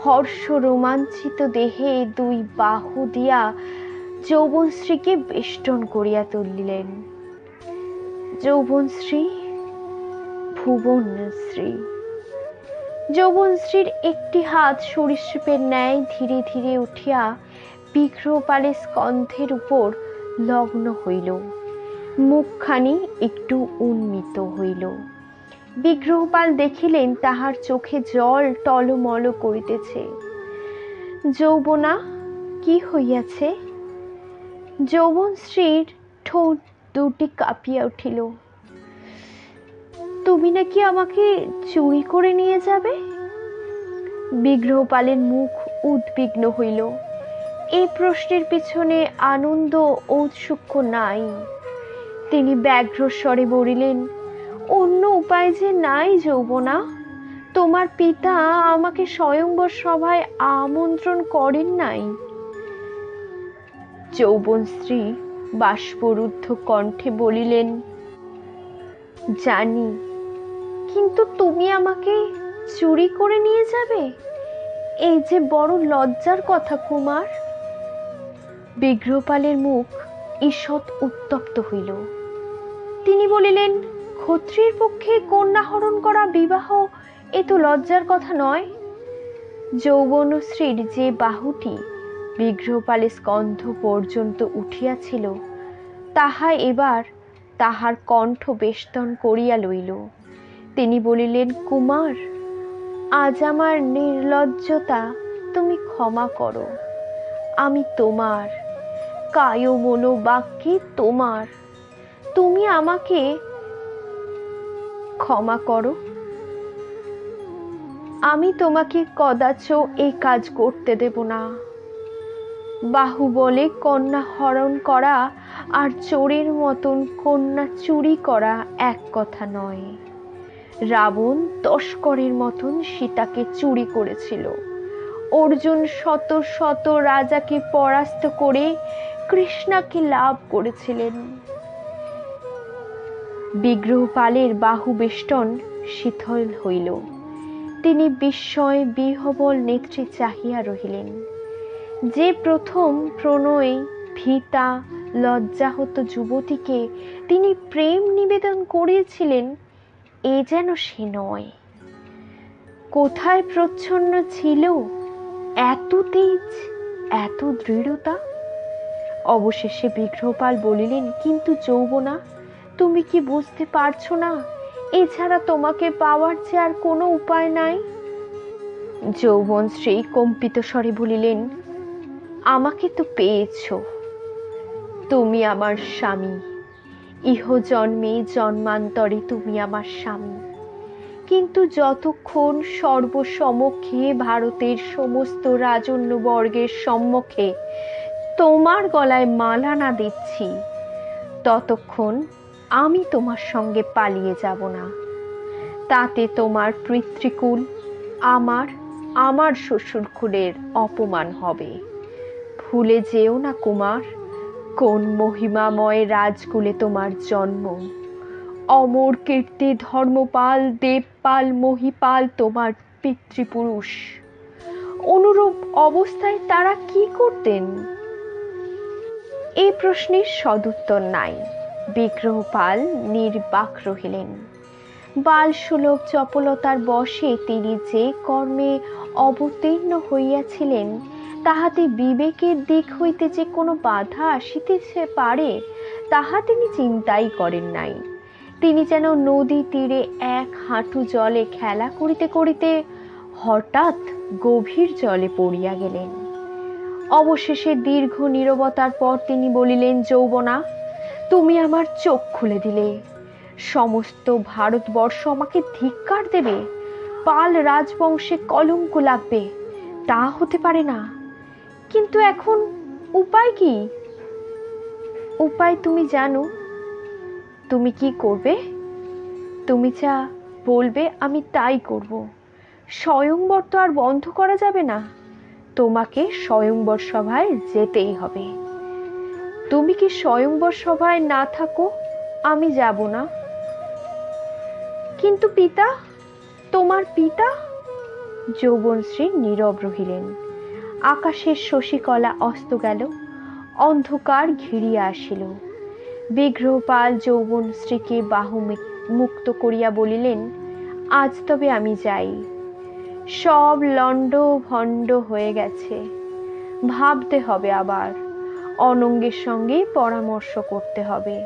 হর্ষ রোমাঞ্চিত দেহে দুই বাহু দিয়া যৌবনশ্রীকে বেষ্টন করিয়া তুলিলেন। যৌবনশ্রী, ভুবনশ্রী। যৌবনশ্রীর একটি হাত সরীসৃপের ন্যায় ধীরে ধীরে উঠিয়া বিগ্রহপালের স্কন্ধের উপর লগ্ন হইল। মুখখানি একটু উন্মিত হইল। বিগ্রহপাল দেখিলেন তাহার চোখে জল টলমল করিতেছে। যৌবনা, কি হইয়াছে? যৌবনশ্রীর ঠোঁট দুটি কাঁপিয়া উঠিল। তুমি নাকি আমাকে চুরি করে নিয়ে যাবে? বিগ্রহপালের মুখ উদ্বিগ্ন হইল। এই প্রশ্নের পিছনে আনন্দ ঔৎসুক্য নাই। তিনি ব্যগ্র স্বরে বলিলেন, অন্য উপায় যে নাই যৌবনা। তোমার পিতা আমাকে স্বয়ংবর সভায় আমন্ত্রণ করেন নাই। যৌবনশ্রী বাষ্পরুদ্ধ কণ্ঠে বলিলেন, জানি, কিন্তু তুমি আমাকে চুরি করে নিয়ে যাবে? এই যে বড় লজ্জার কথা কুমার। বিগ্রহপালের মুখ ঈষৎ উত্তপ্ত হইল। তিনি বলিলেন, ক্ষত্রিয়ের পক্ষে কন্যা হরণ করা বিবাহ এ তো লজ্জার কথা নয়। যৌবনশ্রীর যে বাহুটি বিগ্রহপালের স্কন্ধ পর্যন্ত উঠিয়াছিল, তাহা এবার তাহার কণ্ঠ বেষ্টন করিয়া লইল। তিনি বলিলেন, কুমার, আজ আমার নির্লজ্জতা তুমি ক্ষমা করো। আমি তোমার, কায় মনো বাক্যে তোমার। তুমি আমাকে ক্ষমা করো। আমি তোমাকে কদাচ এই কাজ করতে দেব না। বাহুবলে কন্যা হরণ করা আর চোরের মতন কন্যা চুরি করা এক কথা নয়। রাবণ তস্করের মতন সীতাকে চুরি করেছিল। অর্জুন শত শত রাজাকে পরাস্ত করে কৃষ্ণাকে লাভ করেছিলেন। বিগ্রহপালের বাহু বেষ্টন শিথিল হইল। তিনি বিস্ময় বিহ্বল নেত্রে চাহিয়া রহিলেন। যে প্রথম প্রণয়ে ভীতা লজ্জাহত যুবতীকে তিনি প্রেম নিবেদন করিয়েছিলেন, এ যেন সে নয়। কোথায় প্রচ্ছন্ন ছিল এত তেজ, এত দৃঢ়তা? অবশেষে বিগ্রহপাল বলিলেন, কিন্তু যৌবনা, তুমি কি বুঝতে পারছো না এছাড়া তোমাকে পাওয়ার যে আর কোনো উপায় নাই? যৌবনশ্রী কম্পিত স্বরে বলিলেন, আমাকে তো পেয়েছ। তুমি আমার স্বামী। ইহ জন্মে জন্মান্তরে তুমি আমার স্বামী। কিন্তু যতক্ষণ সর্বসমক্ষে ভারতের সমস্ত রাজন্যবর্গের সম্মুখে তোমার গলায় মালা না দিচ্ছি, ততক্ষণ আমি তোমার সঙ্গে পালিয়ে যাব না। তাতে তোমার পিতৃকুল, আমার শ্বশুরকুলের অপমান হবে। ভুলে যেও না কুমার, কোন মহিমাময় রাজকুলে তোমার জন্ম। অমর কীর্তি ধর্মপাল, দেবপাল, মহিপাল তোমার পিতৃপুরুষ। অনুরূপ অবস্থায় তারা কি করতেন? এই প্রশ্নের সদুত্তর নাই। বিগ্রহপাল নির্বাক রহিলেন। বালসুলভ চপলতার বশে তিনি যে কর্মে অবতীর্ণ হইয়াছিলেন, তাহাতে বিবেকের দিক হইতে যে কোনো বাধা আসিতেছে পারে, তাহা তিনি চিন্তাই করেন নাই। তিনি যেন নদী তীরে এক হাঁটু জলে খেলা করিতে করিতে হঠাৎ গভীর জলে পড়িয়া গেলেন। অবশেষে দীর্ঘ নীরবতার পর তিনি বলিলেন, যৌবনা, তুমি আমার চোখ খুলে দিলে। সমস্ত ভারতবর্ষ আমাকে ধিক্কার দেবে, পাল রাজবংশে কলঙ্ক লাগবে। তা হতে পারে না। কিন্তু এখন উপায় কি? উপায় তুমি জানো। তুমি কি করবে? তুমি যা বলবে আমি তাই করব। স্বয়ংবর তো আর বন্ধ করা যাবে না। তোমাকে স্বয়ংবর সভায় যেতেই হবে। তুমি কি স্বয়ংবর সভায় না থাকো আমি যাব না। কিন্তু পিতা, তোমার পিতা? যৌবনশ্রী নীরব রহিলেন। আকাশের শশীকলা অস্ত গেল, অন্ধকার ঘিরিয়া আসিল। বিগ্রহপাল যৌবনশ্রীকে বাহু মুক্ত করিয়া বলিলেন, আজ তবে আমি যাই। সব লণ্ড ভণ্ড হয়ে গেছে। ভাবতে হবে আবার, অনঙ্গের সঙ্গে পরামর্শ করতে হবে,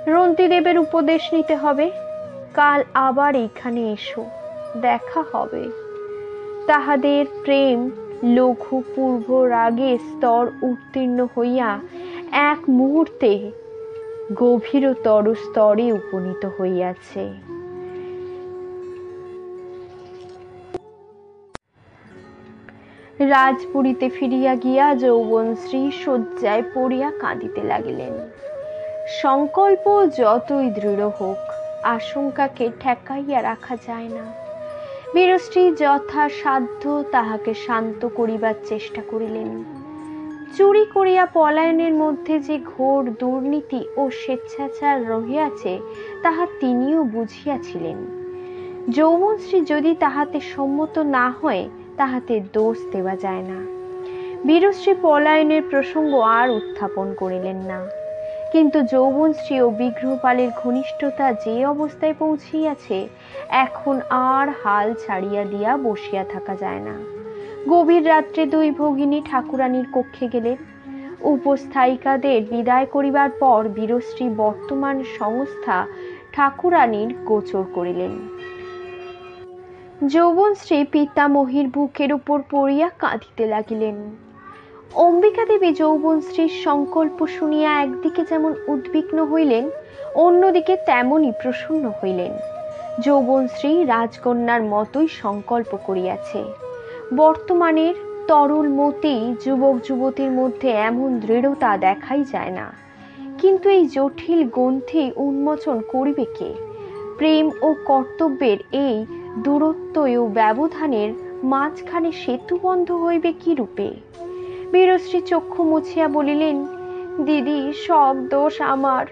রন্তিদেবের উপদেশ নিতে হবে। কাল আবার এইখানে এসো, দেখা হবে। তাহাদের প্রেম লঘু পূর্ব রাগের স্তর উত্তীর্ণ হইয়া এক মুহূর্তে গভীরতর স্তরে উপনীত হইয়াছে। রাজপুরীতে ফিরিয়া গিয়া যৌবনশ্রী শয্যায় পড়িয়া কাঁদিতে লাগিলেন। সংকল্প যতই দৃঢ় হোক, আশঙ্কাকে ঠেকাইয়া রাখা যায় না। বীরশ্রী যথাসাধ্য তাহাকে শান্ত করিবার চেষ্টা করিলেন। চুরি করিয়া পলায়নের মধ্যে যে ঘোর দুর্নীতি ও স্বেচ্ছাচার রহিয়াছে তাহা তিনিও বুঝিয়াছিলেন। যৌবনশ্রী যদি তাহাতে সম্মত না হয় তাহাতে দোষ দেওয়া যায় না। বীরশ্রী পলায়নের প্রসঙ্গ আর উত্থাপন করিলেন না। কিন্তু যৌবনশ্রী ও বিগ্রহপালের ঘনিষ্ঠতা যে অবস্থায় পৌঁছিয়াছে, এখন আর হাল ছাড়িয়া দিয়া বসিয়া থাকা যায় না। গভীর রাত্রে দুই ভগিনী ঠাকুরানীর কক্ষে গেলেন। উপস্থায়িকাদের বিদায় করিবার পর বীরশ্রী বর্তমান সংস্থা ঠাকুরানীর গোচর করিলেন। যৌবনশ্রী পিতামহীর বুকের উপর পড়িয়া কাঁদিতে লাগিলেন। অম্বিকা দেবী যৌবনশ্রীর সংকল্প শুনিয়া একদিকে যেমন উদ্বিগ্ন হইলেন, অন্যদিকে তেমনই প্রসন্ন হইলেন। যৌবনশ্রী রাজকন্যার মতোই সংকল্প করিয়াছে। বর্তমানের তরুল মতি যুবক যুবতীর মধ্যে এমন দৃঢ়তা দেখাই যায় না। কিন্তু এই জটিল গ্রন্থি উন্মোচন করিবে কে? প্রেম ও কর্তব্যের এই দূরত্ব ও ব্যবধানের মাঝখানে সেতু বন্ধ হইবে কি রূপে? বীরশ্রী চক্ষু মুছিয়া বলিলেন, দিদি, সব দোষ আমার।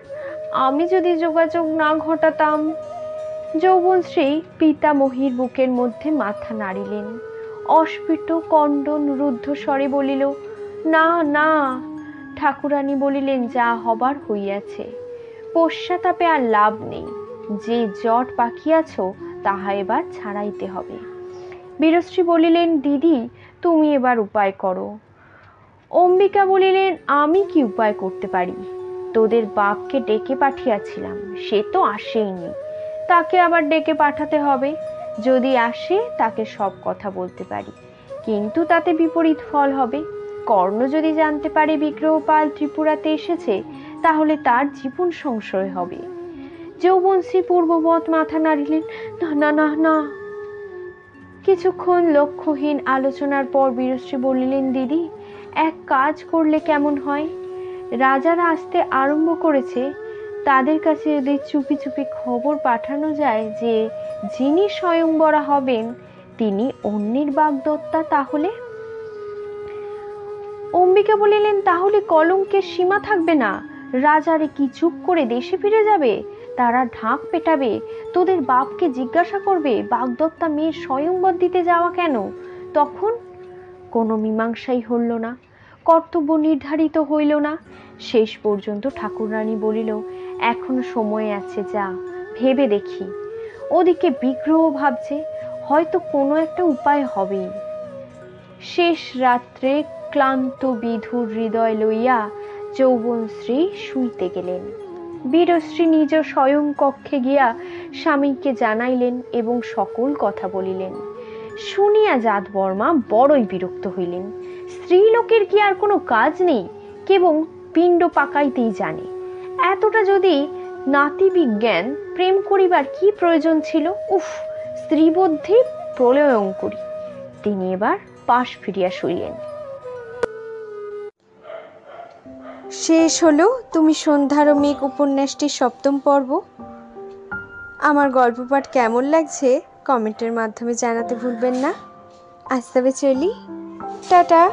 আমি যদি যোগাযোগ না ঘটাতাম। যৌবনশ্রী পিতামহীর বুকের মধ্যে মাথা নাড়িলেন। অস্ফুট কণ্ডন রুদ্ধ স্বরে বলিল, না না। ঠাকুরানী বলিলেন, যা হবার হইয়াছে, পশ্চাতাপে আর লাভ নেই। যে জট পাকিয়াছ তাহা এবার ছাড়াইতে হবে। বীরশ্রী বলিলেন, দিদি, তুমি এবার উপায় করো। অম্বিকা বলিলেন, আমি কি উপায় করতে পারি? তোদের বাপকে ডেকে পাঠিয়েছিলাম, সে তো আসেইনি। তাকে আবার ডেকে পাঠাতে হবে। যদি আসে তাকে সব কথা বলতে পারি, কিন্তু তাতে বিপরীত ফল হবে। কর্ণ যদি জানতে পারে বিগ্রহপাল ত্রিপুরাতে এসেছে, তাহলে তার জীবন সংশয় হবে। যৌবনশ্রী পূর্ববৎ মাথা নাড়িলেন, না না না না। কিছুক্ষণ লক্ষ্যহীন আলোচনার পর বীরশ্রী বলিলেন, দিদি, এক কাজ করলে কেমন হয়? রাজারা আসতে আরম্ভ করেছে, তাদের কাছে যদি চুপি চুপি খবর পাঠানো যায় যে যিনি স্বয়ংবরা হবেন তিনি অন্যের বাগদত্তা, তাহলে? অম্বিকা বলিলেন, তাহলে কলঙ্কের সীমা থাকবে না। রাজারে কি চুপ করে দেশে ফিরে যাবে? তারা ঢাক পেটাবে, তোদের বাপকে জিজ্ঞাসা করবে বাগদত্তা মেয়ের স্বয়ংবর দিতে যাওয়া কেন। তখন কোনো মীমাংসাই হইল না, কর্তব্য নির্ধারিত হইল না। শেষ পর্যন্ত ঠাকুরানী বলিল, এখনো সময় আছে, যা ভেবে দেখি। ওদিকে বিগ্রহ ভাবছে, হয়তো কোনো একটা উপায় হবেই। শেষ রাত্রে ক্লান্ত বিধুর হৃদয় লইয়া যৌবনশ্রী শুইতে গেলেন। বীরশ্রী নিজ স্বয়ং কক্ষে গিয়া স্বামীকে জানাইলেন এবং সকল কথা বলিলেন। শুনিয়া জাত বর্মা বড়ই বিরক্ত হইলেন। স্ত্রীলোকের কি আর কোনো কাজ নেই? কেবল পিণ্ড পাকাইতেই জানে। এতটা যদি নাতিবিজ্ঞান প্রেম করিবার কি প্রয়োজন ছিল? উফ, স্ত্রীবুদ্ধি প্রলয়ঙ্করী। তিনি এবার পাশ ফিরিয়া শুইলেন।
শেষ হলো তুমি সন্ধ্যার ও মেঘ উপন্যাসটির 7ম পর্ব। আমার গল্প পাঠ কেমন লাগছে কমেন্টের মাধ্যমে জানাতে ভুলবেন না। আজ তবে চলি, টাটা।